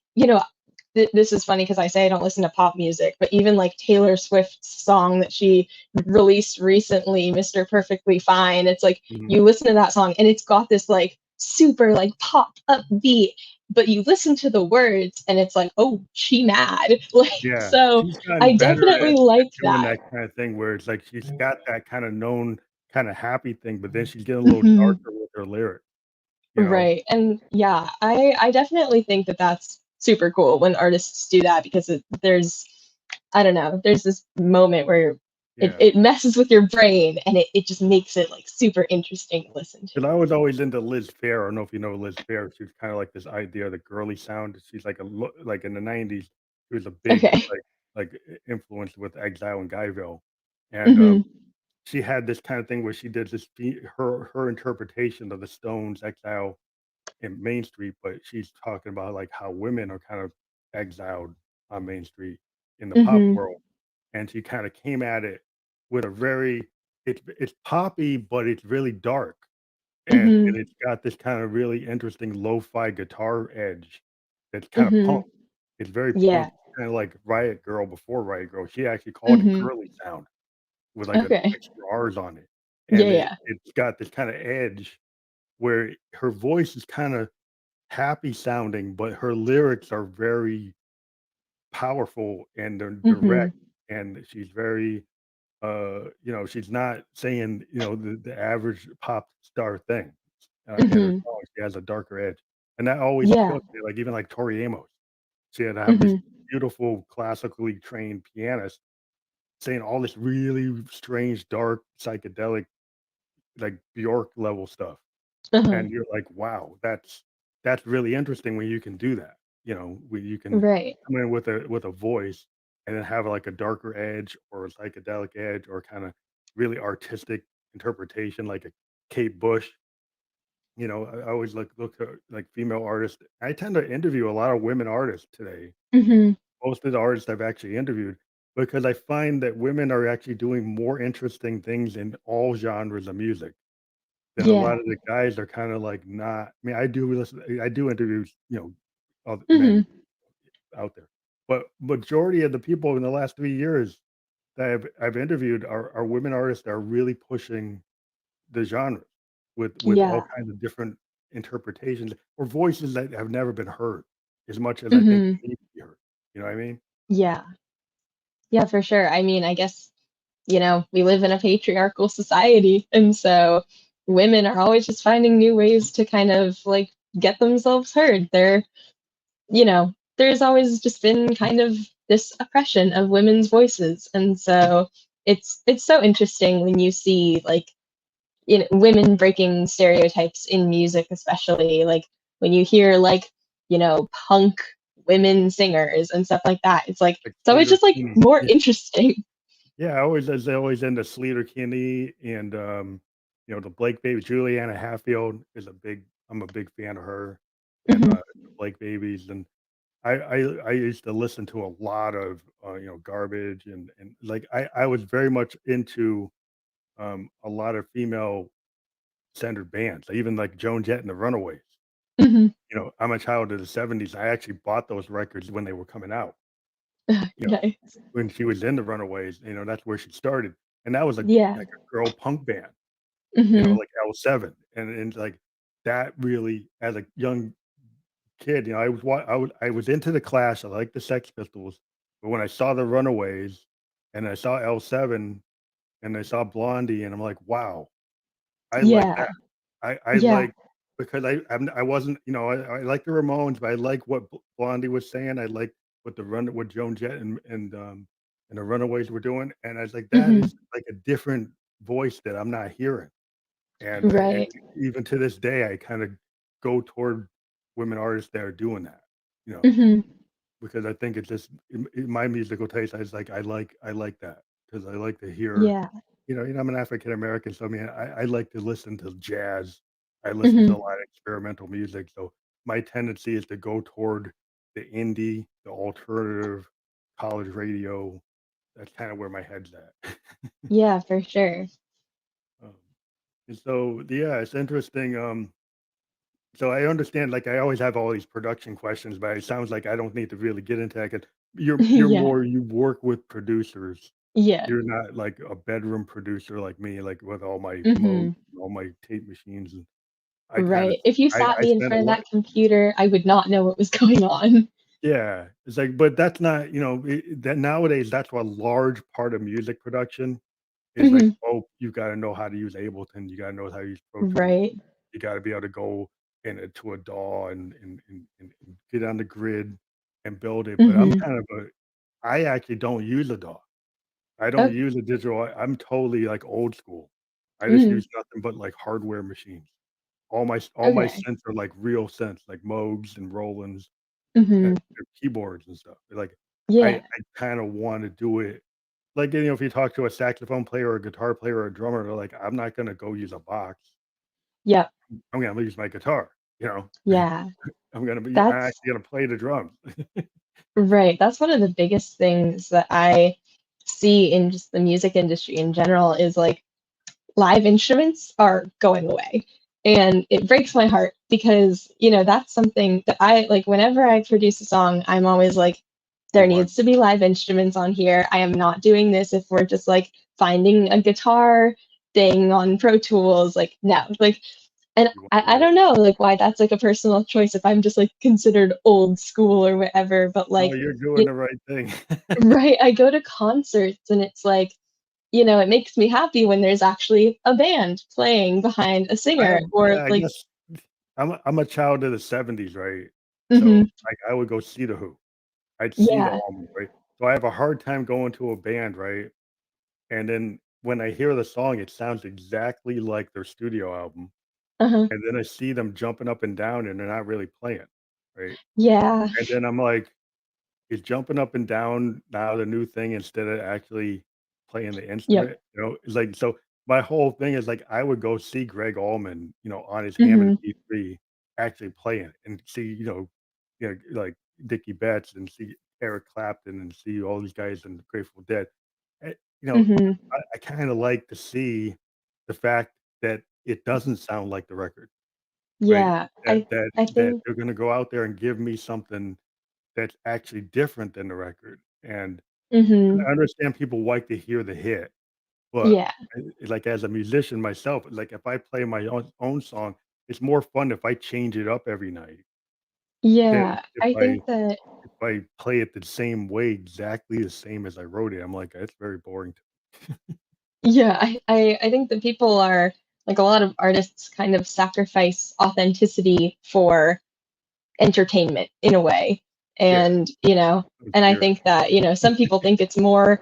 this is funny because I say I don't listen to pop music, but even like Taylor Swift's song that she released recently, Mr. Perfectly Fine, it's like Mhm. you listen to that song and it's got this like super like pop upbeat, but you listen to the words and it's like, oh, she mad. Like Yeah, so she's gotten I better definitely at like doing that. that kinda thing where it's like she's got that kinda known kinda happy thing, but then she's getting a little Mhm. darker with her lyrics, you know? Right, and yeah, I definitely think that that's super cool when artists do that because there's I don't know, there's this moment where it Yeah. it messes with your brain and it just makes it, like, super interesting to listen to. 'Cause I was always into Liz Phair. I don't know if you know Liz Phair. She was kinda like this idea of the girly sound. She's like a like in the '90s, she was a big, Okay. influence with Exile and Guyville, and, Mhm, she had this kinda thing where she did this her interpretation of the Stones, Exile, and Main Street, but she's talking about, like, how women are kind of exiled on Main Street in the pop mhm, world, and she kinda came at it with a very it's poppy, but it's really dark. And mhm, it's got this kinda really interesting lo-fi guitar edge that's kinda mhm. punk. It's very Yeah. punk, kinda like Riot Girl before Riot Girl. She actually called it Mhm. girly sound with, like, an Okay. extra R's on it. Yeah, And yeah. it's got this kinda edge where her voice is kinda happy sounding, but her lyrics are very powerful and they're direct, Mhm, and she's very, she's not saying, the average pop star thing, in her mhm. songs. She has a darker edge, and that always Yeah. appealed to me, like, even like Tori Amos. She had to have this Mhm, beautiful classically trained pianist saying all this really strange, dark, psychedelic, like Bjork level stuff, uh-huh. and you're like, "Wow, that's really interesting when you can do that," when you can Right. come in with a voice and then have, like, a darker edge or a psychedelic edge or kinda really artistic interpretation like a Kate Bush. I always look at, like, female artists. I tend to interview a lot of women artists today. Mhm. Most of the artists I've actually interviewed because I find that women are actually doing more interesting things in all genres of music than a lot Yeah. of the guys are kinda, like, not I mean, I do interviews, of Mhm, men out there, but majority of the people in the last 3 years that I've interviewed are women artists that are really pushing the genre with all yeah. kinds of different interpretations or voices that have never been heard as much as I think Mhm. they need to be heard. You know what I mean? Yeah. Yeah, for sure. I mean, I guess, we live in a patriarchal society, and so women are always just finding new ways to kind of like get themselves heard. There's always just been kind of this oppression of women's voices, and so it's so interesting when you see like women breaking stereotypes in music, especially like when you hear like punk women singers and stuff like that. It's like Like it's always Sleater just like Kinney. more Yeah. interesting. Yeah, I always into Sleater Kinney and, the Blake Baby Juliana Hatfield is a big I'm a big fan of her and, Mhm, the Blake Babies, and I used to listen to a lot of, Garbage and, like, I was very much into, a lot of female-centered bands, even, like, Joan Jett and the Runaways. mhm. I'm a child of the '70s, I actually bought those records when they were coming out, you know, Nice. when she was in the Runaways, that's where she started, and that was Yeah. like a girl punk band, Mhm. like L7, and, like, that really as a young kid, I was into the Clash, I liked the Sex Pistols, but when I saw the Runaways and I saw L7 and I saw Blondie and I'm like, "Wow, I like Yeah. that." I Yeah. like because I wasn't, I like the Ramones, but I like what Blondie was saying. I like what Joan Jett and the Runaways were doing, and I was like, "That Mhm. is like a different voice that I'm not hearing." and Right. even to this day, I kind of go toward women artists that are doing that, you know, Mhm. because I think it's just in my musical taste. I was like, I like that because I like to hear, Yeah. I'm an African American, so I mean, I like to listen to jazz. I listen to a Mhm. lot of experimental music, so my tendency is to go toward the indie, the alternative, college radio. That's kind of where my head's at. Yeah, for sure. Um, and so, yeah, it's interesting. So I understand, like I always have all these production questions, but it sounds like I don't need to really get into that. 'Cause Yeah. you work with producers. Yeah. You're not like a bedroom producer like me, like with all my modes, Mhm. all my tape machines, and I kind of Right. If you sat I me in spent a front of lot. that computer, I would not know what was going on. Yeah, it's like, but that's not, that nowadays that's a large part of music production is like, Mhm. oh, you got to know how to use Ableton, you got to know how to use Pro Tools, Right. you got to be able to go into a DAW and get on the grid and build it. But I'm Mhm. kind of I actually don't use a DAW. I don't Oh, use a digital. I'm totally like old school. I just mm, use nothing but like hardware machines. All my okay. synths are like real synths, like Moogs and Rolands, Mhm. they're keyboards and stuff. Like I Yeah. kind of want to do it. Like, if you talk to a saxophone player or a guitar player or a drummer, they're like, I'm not gonna go use a box. Yep. I'm gonna use my guitar. Yeah. I'm That's actually gonna play the drums. right. That's one of the biggest things that I see in just the music industry in general is like live instruments are going away. And it breaks my heart because, that's something that I like whenever I produce a song, I'm always like, You there want needs to be live instruments on here. I am not doing this if we're just like finding a guitar thing on Pro Tools. Like, no, like, and you want I real. don't know like why that's like a personal choice if I'm just like considered old school or whatever, but No, like, you're doing you the right thing. right, I go to concerts and it's like, it makes me happy when there's actually a band playing behind a singer or Yeah, I like guess I'm a child of the '70s, right? So, mhm, like, I would go see The Who. I'd see the yeah, album, right? So I have a hard time going to a band, right? And then when I hear the song, it sounds exactly like their studio album, uh-huh, and then I see them jumping up and down, and they're not really playing, right? yeah, And then I'm like, is jumping up and down now the new thing instead of actually playing the yep, instrument? It's like, so my whole thing is like I would go see Greg Allman, on his Hammond mhm, B3 actually playing and see, like Dickie Betts and see Eric Clapton and see all these guys in the Grateful Dead. Eh, you know, mhm, I kind of like to see the fact that it doesn't sound like the record, right? yeah, That that I that think they're gonna go out there and give me something that's actually different than the record, and mhm, I understand people like to hear the hit, but, yeah, like, as a musician myself, like, if I play my own song, it's more fun if I change it up every night than yeah, if I I think that if I play it the same way, exactly the same as I wrote it. I'm like, "That's very boring to." yeah, I think that people are like a lot of artists kind of sacrifice authenticity for entertainment in a way. Yeah, And, for the and I spirit. think that, some people think it's more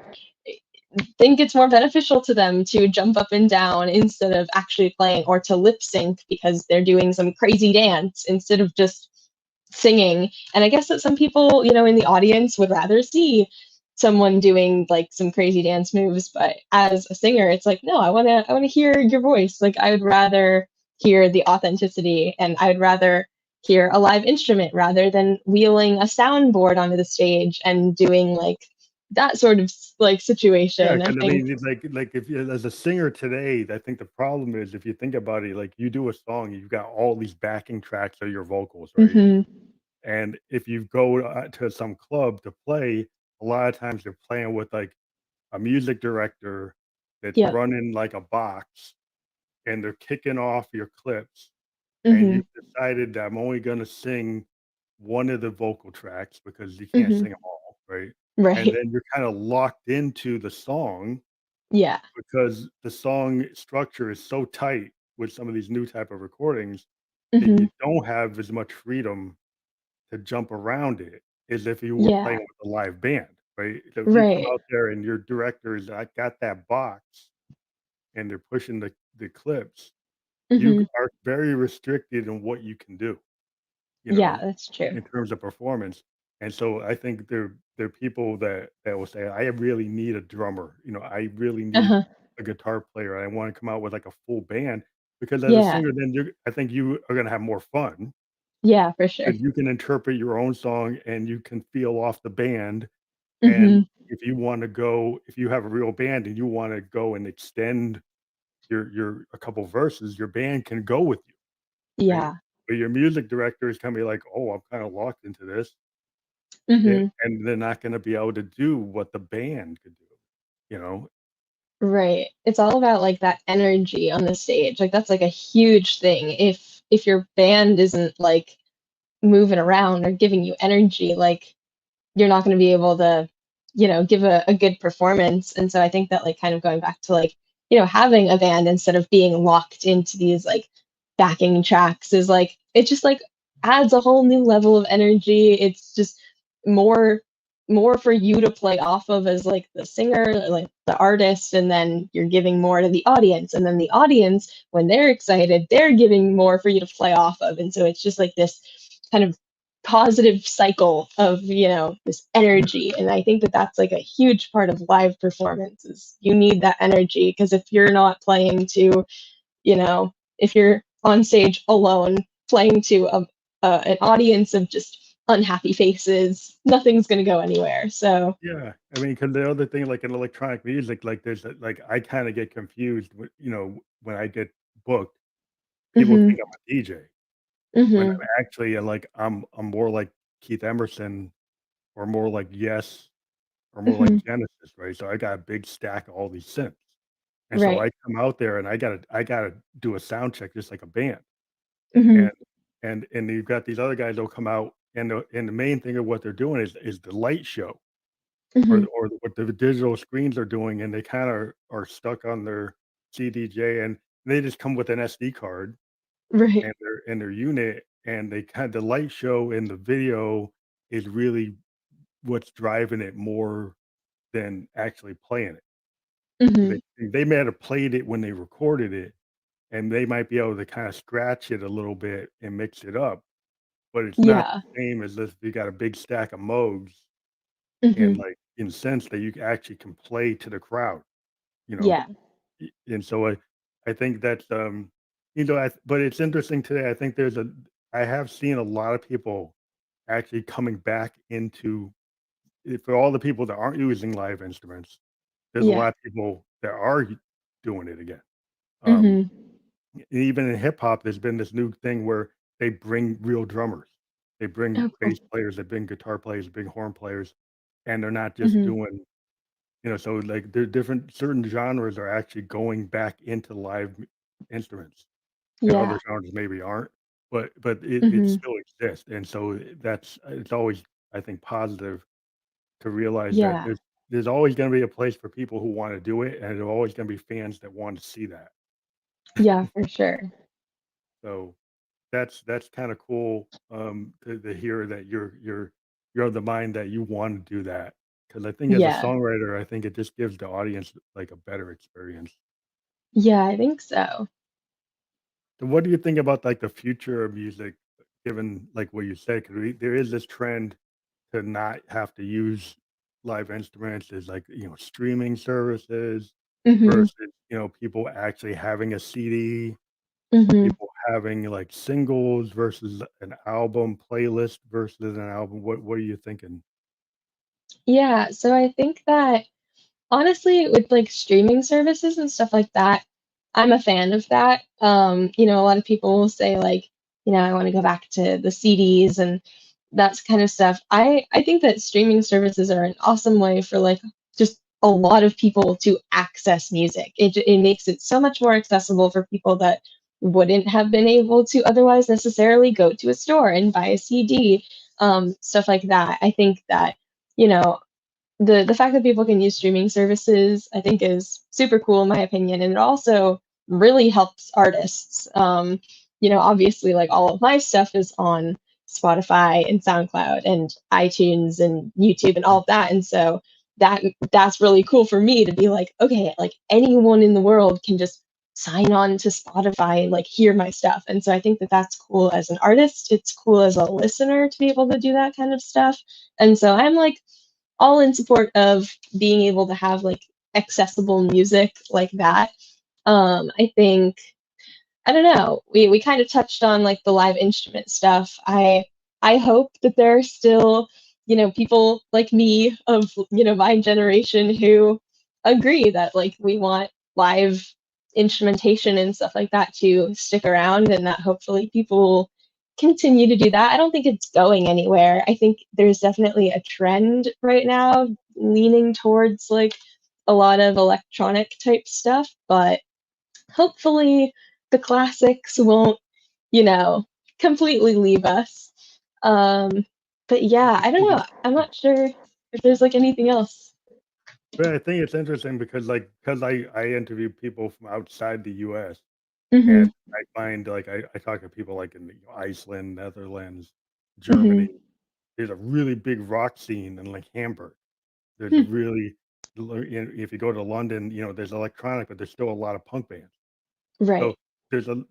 beneficial to them to jump up and down instead of actually playing or to lip sync because they're doing some crazy dance instead of just singing. And I guess that some people, in the audience would rather see someone doing like some crazy dance moves, but as a singer, it's like, no, I want to hear your voice. Like I would rather hear the authenticity and I would rather hear a live instrument rather than wheeling a soundboard onto the stage and doing like that sort of like Yeah, situation. I 'cause I think mean, it's like if you as a singer today, I think the problem is if you think about it, like, you do a song, you've got all these backing tracks of your vocals, right? mhm, And if you go, to some club to play, a lot of times they're playing with, like, a music director that's yep, running, like, a box, and they're kicking off your clips, and mhm, you've decided that I'm only gonna sing one of the vocal tracks because you can't mhm, sing them all, right? And right, then you're kinda locked into the song yeah, because the song structure is so tight with some of these new type of recordings that mhm, you don't have as much freedom to jump around it as if you were yeah, playing with a live band, right? So if you come right, out there and your director is, "I got that box," and they're pushing the clips, you Mhm. are very restricted in what you can do, you Yeah, know, that's true. in terms of performance. And so I think there are people that will say, I really need a drummer, I really need Uh-huh. a guitar player. I want to come out with like a full band because as a Yeah. singer, then I think you are going to have more fun Yeah, for sure. because you can interpret your own song and you can feel off the band. And Mhm. if you have a real band and you want to go and extend your a couple verses, your band can go with you, right? Yeah. But your music director is gonna be like, "Oh, I'm kinda locked into this," Mhm. and they're not gonna be able to do what the band could do, you know? Right. It's all about, like, that energy on the stage, like, that's, like, a huge thing. If your band isn't, like, moving around or giving you energy, like, you're not gonna be able to, give a good performance, and so I think that, like, kind of going back to, like, having a band instead of being locked into these, like, backing tracks is, like it just, like, adds a whole new level of energy. It's just more more for you to play off of as, like, the singer, like, the artist, and then you're giving more to the audience, and then the audience, when they're excited, they're giving more for you to play off of, and so it's just, like, this kind of positive cycle of this energy, and I think that that's like a huge part of live performances. You need that energy because if you're not playing to if you're on stage alone playing to an audience of just unhappy faces, nothing's going to go anywhere. So Yeah, I mean, because the other thing, like, in electronic music, like, I kinda get confused when I get booked, people mhm, think I'm a DJ, when mhm, I'm actually, I'm more like Keith Emerson or more like Yes or more like mhm, Genesis, right? So I got a big stack of all these synths. And so right, I come out there and I gotta do a sound check just like a band. mhm, And and you've got these other guys that'll come out and the main thing of what they're doing is the light show mhm, or what the digital screens are doing, and they kinda are stuck on their CDJ and they just come with an SD card right, and their unit, and the light show and the video is really what's driving it more than actually playing it. mhm, They might have played it when they recorded it, and they might be able to kinda scratch it a little bit and mix it up, but it's not the yeah, same as if you got a big stack of Moogs and, mhm, like, in sense that you actually can play to the crowd, you know? yeah, And so I think that's, but it's interesting today, I have seen a lot of people actually coming back into for all the people that aren't using live instruments, there's a yeah, lot of people that are doing it again. Um, mhm, Even in hip hop, there's been this new thing where they bring real drummers. They bring oh cool, bass players, they bring guitar players, they bring horn players, and they're not just mhm, doing, so like they're different certain genres are actually going back into live instruments, and other yeah, genres maybe aren't, but it mhm, still exists. And so it's always, I think, positive to realize that yeah, there's always gonna be a place for people who wanna do it, and there's always gonna be fans that want to see that. yeah, for sure, So that's kinda cool, to hear that you're of the mind that you wanna do that, because I think as a yeah. songwriter, I think it just gives the audience, like, a better experience. Yeah, I think so. So what do you think about, like, the future of music, given, like, what you said? 'Cause there is this trend to not have to use live instruments. There's, like, streaming services Mhm, versus, people actually having a CD, mhm. people having, like, singles versus an album, playlist versus an album. What are you thinking? Yeah, so I think that honestly, with, like, streaming services and stuff like that, I'm a fan of that. A lot of people will say, like, "I wanna go back to the CDs," and that's kind of stuff. I think that streaming services are an awesome way for, like, just a lot of people to access music. It makes it so much more accessible for people that wouldn't have been able to otherwise necessarily go to a store and buy a CD, stuff like that. I think that, you know, the fact that people can use streaming services, I think is super cool in my opinion, and it also really helps artists. Obviously, like all of my stuff is on Spotify and SoundCloud and iTunes and YouTube and all of that, and so that that's really cool for me to be like, okay, like anyone in the world can just sign on to Spotify, like hear my stuff. And so I think that that's cool as an artist. It's cool as a listener to be able to do that kind of stuff. And so I'm like all in support of being able to have like accessible music like that. I think I don't know. We kind of touched on like the live instrument stuff. I hope that there are still, people like me of, my generation who agree that like we want live instrumentation and stuff like that to stick around and that hopefully people will continue to do that. I don't think it's going anywhere. I think there's definitely a trend right now leaning towards like a lot of electronic type stuff, but hopefully the classics won't, you know, completely leave us. Um, but yeah, I don't know. I'm not sure if there's like anything else. But I think it's interesting because I interview people from outside the U.S. Hmm. and I find like I talk to people like in Iceland, Netherlands, Hmm. Germany. There's a really big rock scene in like Hamburg. There's a Hmm. really if you go to London, there's electronic, but there's still a lot of punk bands. So Right.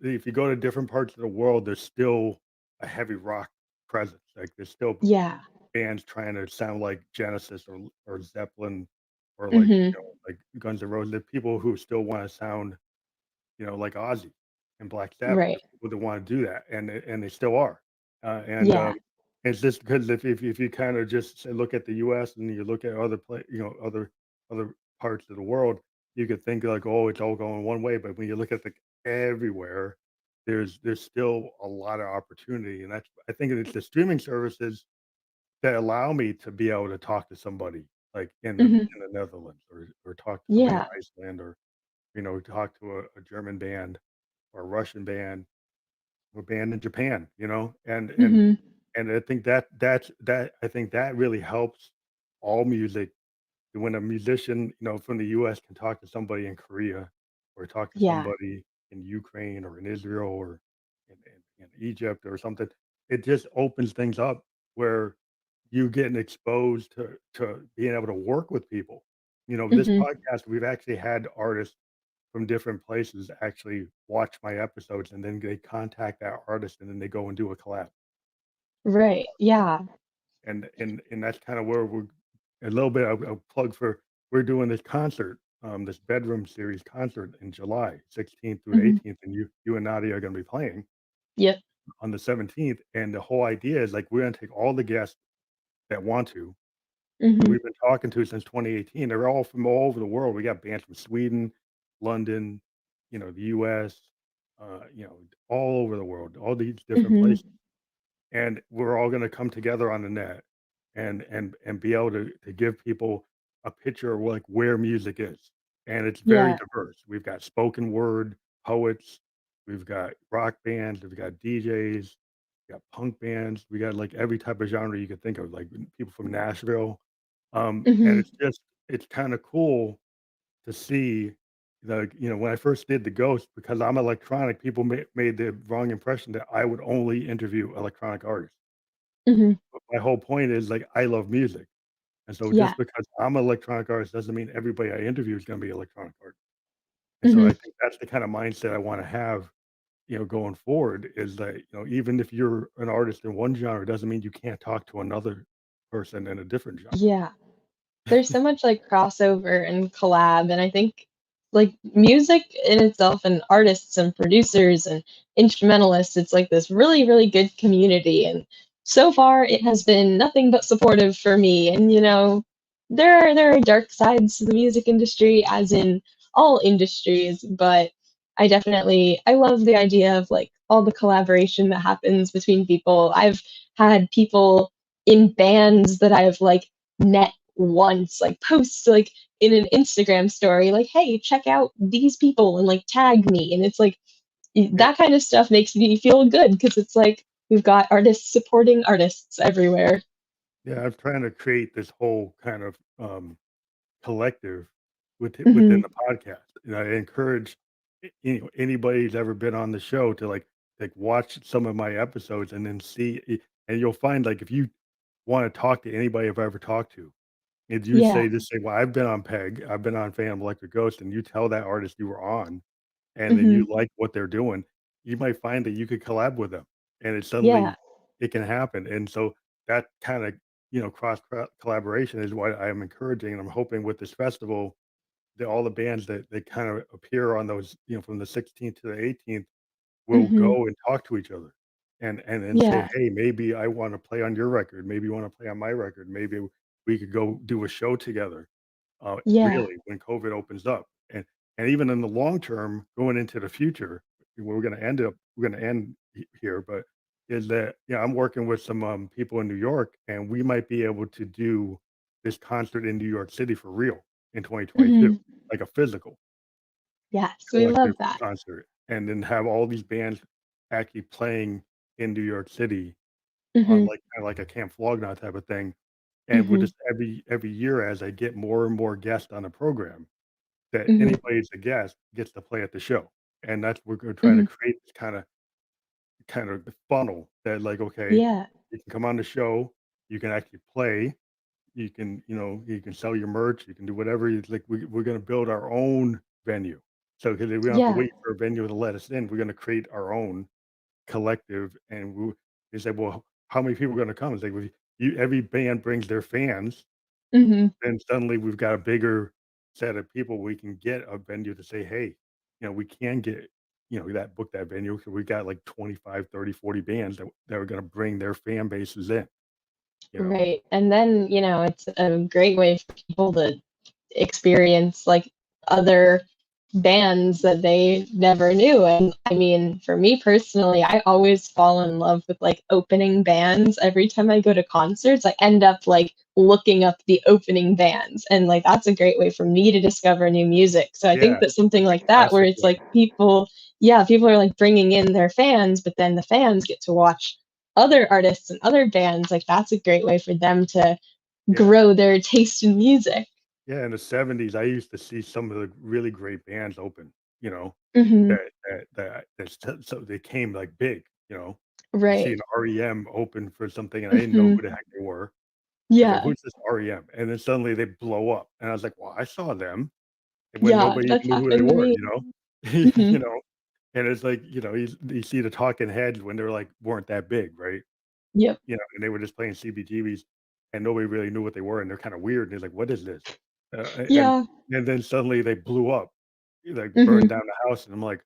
if you go to different parts of the world, there's still a heavy rock presence. Like there's still Yeah. bands trying to sound like Genesis or Zeppelin or like Hmm. like Guns N' Roses. There's people who still want to sound like Ozzy and Black Sabbath. Right. There's people that want to do that, and they still are. And Yeah. it's just because if you kind of just look at the U.S. and you look at other parts of the world, you could think like, oh, it's all going one way. But when you look at the everywhere, there's still a lot of opportunity, and that's I think it's the streaming services that allow me to be able to talk to somebody like Hmm. in the Netherlands or talk to somebody in Yeah. Iceland or talk to a German band or a Russian band or band in Japan, Hmm. and I think that I think that really helps all music when a musician, from the US can talk to somebody in Korea or talk to Yeah. somebody in Ukraine or in Israel or in Egypt or something, it just opens things up where you getting exposed to being able to work with people. This Hmm. podcast, we've actually had artists from different places actually watch my episodes and then they contact that artist and then they go and do a collab. Right. Yeah. And that's kind of where we're a little bit of a plug for we're doing this concert, this bedroom series concert in July 16th through the Hmm. 18th, and you and Nadia are going to be playing Yep. on the 17th. And the whole idea is like we're going to take all the guests that want to who Hmm. we've been talking to since 2018. They're all from all over the world. We got bands from Sweden, London, the US, all over the world, all these different Hmm. places. And we're all gonna come together on the net and be able to give people a picture of like where music is. And it's very Yeah. diverse. We've got spoken word poets, we've got rock bands, we've got DJs, we got punk bands, we got like every type of genre you could think of, like people from Nashville. And Hmm. it's kind of cool to see when I first did the ghost because I'm electronic, people made the wrong impression that I would only interview electronic artists. Hmm. But my whole point is like I love music. And so Yeah. just because I'm an electronic artist doesn't mean everybody I interview is going to be electronic art. And so Hmm. I think that's the kind of mindset I want to have, going forward is that, even if you're an artist in one genre, doesn't mean you can't talk to another person in a different genre. Yeah. There's so much like crossover and collab, and I think like music in itself and artists and producers and instrumentalists, it's like this really, really good community. And so far it has been nothing but supportive for me. And there are dark sides to the music industry, as in all industries, but I love the idea of like all the collaboration that happens between people. I've had people in bands that I've like met once, like posts like in an Instagram story, like, hey, check out these people and like tag me. And it's like Yeah, that kind of stuff makes me feel good because it's like we've got artists supporting artists everywhere. yeah, I'm trying to create this whole kind of collective within Hmm. the podcast. And I encourage anybody who's ever been on the show to like watch some of my episodes and then and you'll find like if you want to talk to anybody I've ever talked to, and you Yeah. say, well, I've been on Peg, I've been on Phantom Electric Ghost, and you tell that artist you were on, and then you Mhm. like what they're doing, you might find that you could collab with them, and it Yeah. suddenly it can happen. And so that kind of cross collaboration is what I am encouraging, and I'm hoping with this festival that all the bands that kind of appear on those, from the 16th to the 18th will Mhm. go and talk to each other and say, Yeah. "Hey, maybe I wanna play on your record, maybe you wanna play on my record, maybe we could go do a show together," Yeah. really, when COVID opens up. And even in the long term, going into the future, where we're gonna end here, but is that, yeah, I'm working with some, people in New York, and we might be able to do this concert in New York City for real in 2022, Mhm. like a physical Yes, we love collective that. concert, and then have all these bands actually playing in New York City on, Mhm. like, kinda like a Camp Flog Gnaw type of thing, and we're Mhm. just every year as I get more and more guests on the program, that Mhm. anybody that's a guest gets to play at the show, and that's we're trying to Mhm. create this kind of funnel that, like, okay, Yeah. you can come on the show, you can actually play, you can sell your merch, you can do whatever you like. We're gonna build our own venue. So, because we don't have to Yeah. wait for a venue to let us in, we're gonna create our own collective, and they said, "Well, how many people are gonna come?" It's like, "Well, you every band brings their fans, Mhm. then suddenly we've got a bigger set of people we can get a venue to say, 'Hey, we can get, that book that venue.' So we got like 25, 30, 40 bands that are gonna bring their fan bases in, you know? Right. And then, it's a great way for people to experience like other bands that they never knew. And I mean, for me personally, I always fall in love with like opening bands. Every time I go to concerts, I end up like looking up the opening bands. And like that's a great way for me to discover new music. So I think Yeah, that something it's a like that, where classic it's way. like people are like bringing in their fans, but then the fans get to watch other artists and other bands. Like that's a great way for them to Yeah. grow their taste in music. Yeah, in the '70s, I used to see some of the really great bands open, Hmm. so they came, like, big, you see Right. an REM open for something, and I didn't know Hmm. who the heck they were. I was like, Yeah. "Who's this REM?" And then suddenly they blow up, and I was like, "Well, I saw them," and when Yeah, nobody even that's knew who they happened to were, me. you know? Mhm. You know? And it's like, you see the Talking Heads when they're, like, weren't that big, right? Yep. And they were just playing CBGBs, and nobody really knew what they were, and they're kinda weird, and he's like, "What is this?" A Yeah. and then suddenly they blew up, like, burned Mhm. down the house, and I'm like,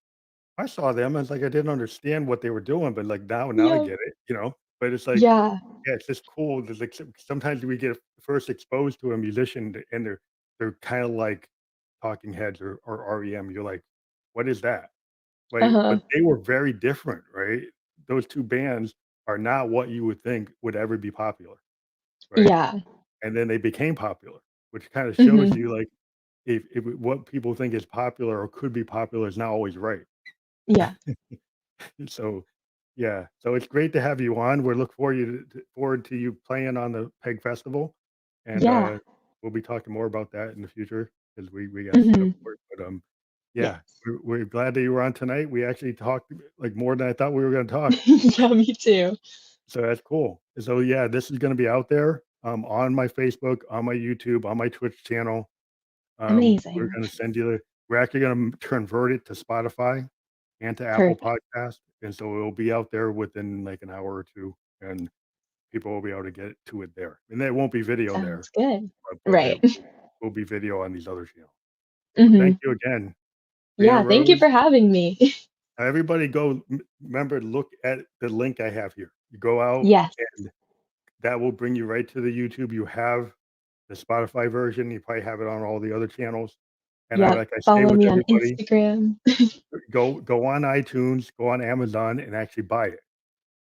"I saw them." I was like, I didn't understand what they were doing, but, like, now I Yep. get it, you know? But it's like, Yeah. yeah, it's just cool. There's, like, sometimes we get first exposed to a musician, and they're kinda like Talking Heads or REM. You're like, "What is that?" Right? Uh-huh. But they were very different, right? Those 2 bands are not what you would think would ever be popular, right? Yeah. And then they became popular, which kinda shows Mhm. you, like, if what people think is popular or could be popular is not always right. Yeah. So, yeah, so it's great to have you on. We look forward to you playing on the Peg Festival, and, Yeah. we'll be talking more about that in the future because we gotta set up Mhm. for it, but, yeah, Yes. we're glad that you were on tonight. We actually talked, like, more than I thought we were gonna talk, Yeah, me too. so that's cool. So, yeah, this is gonna be out there, on my Facebook, on my YouTube, on my Twitch channel. We're Amazing. gonna send you the we're actually gonna convert it to Spotify and to Apple Perfect. Podcast, and so it'll be out there within, like, an hour or 2, and people will be able to get to it there. And there won't be video Sounds there, good. but there Right. will be video on these other channels. But thank Mhm. you again, Breena Yeah, thank you Rose. for having me. Everybody go remember, look at the link I have here. You go out, Yes. and that will bring you right to the YouTube. You have the Spotify version, you probably have it on all the other channels, and Yep. like I say Follow with me on everybody, Instagram. go on iTunes, go on Amazon, and actually buy it,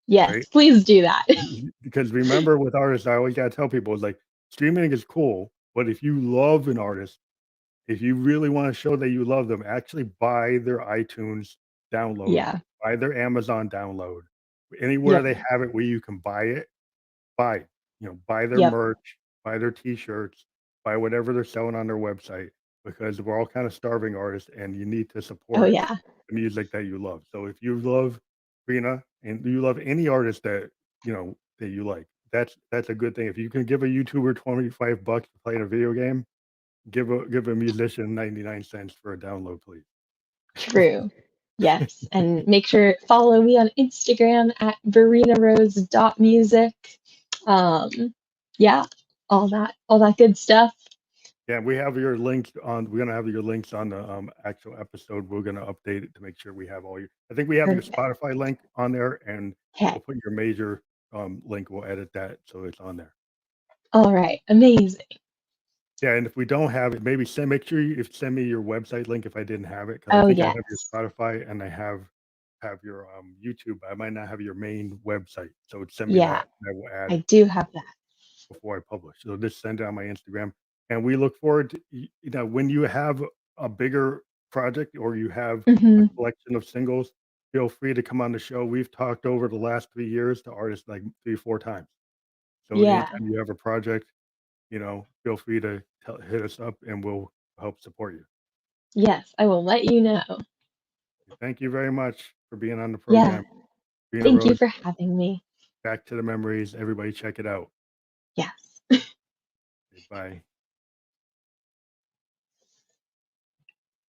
Yes, right? please do that. Because remember, with artists, I always gotta tell people, it's like, streaming is cool, but if you love an artist, if you really wanna show that you love them, actually buy their iTunes download, Yeah. buy their Amazon download. Anywhere Yep. they have it where you can buy it, buy, buy their Yep. merch, buy their T-shirts, buy whatever they're selling on their website, because we're all kind of starving artists, and you need to Oh, support yeah. the music that you love. So if you love Breena and you love any artist that you like, that's a good thing. If you can give a YouTuber 25 bucks to play in a video game, give a musician 99 cents for a download, please. True. Yes. And make sure follow me on Instagram at BreenaRose.music. Yeah, all that good stuff. Yeah, we have your links on. We're gonna have your links on the actual episode. We're gonna update it to make sure we have all your. I think we have your Perfect. Spotify link on there, and Okay. we'll put your major link. We'll edit that so it's on there. All right. Amazing. Yeah, and if we don't have it, maybe make sure you send me your website link if I didn't have it, because I Oh, think I have your yes. Spotify and I have your YouTube. I might not have your main website, so send me Yeah, that, and I will add I it do have that. before I publish. So just send it on my Instagram, and we look forward to when you have a bigger project or you have a Hmm. collection of singles. Feel free to come on the show. We've talked over the last 3 years to artists like 3-4 times. So Yeah. anytime you have a project, feel free to hit us up and we'll help support you. Yes, I will let you know. Thank you very much for being on the Yeah. program. Breena Thank you Rose, for having me. Back to the Memories. Everybody check it out. Yes. Bye.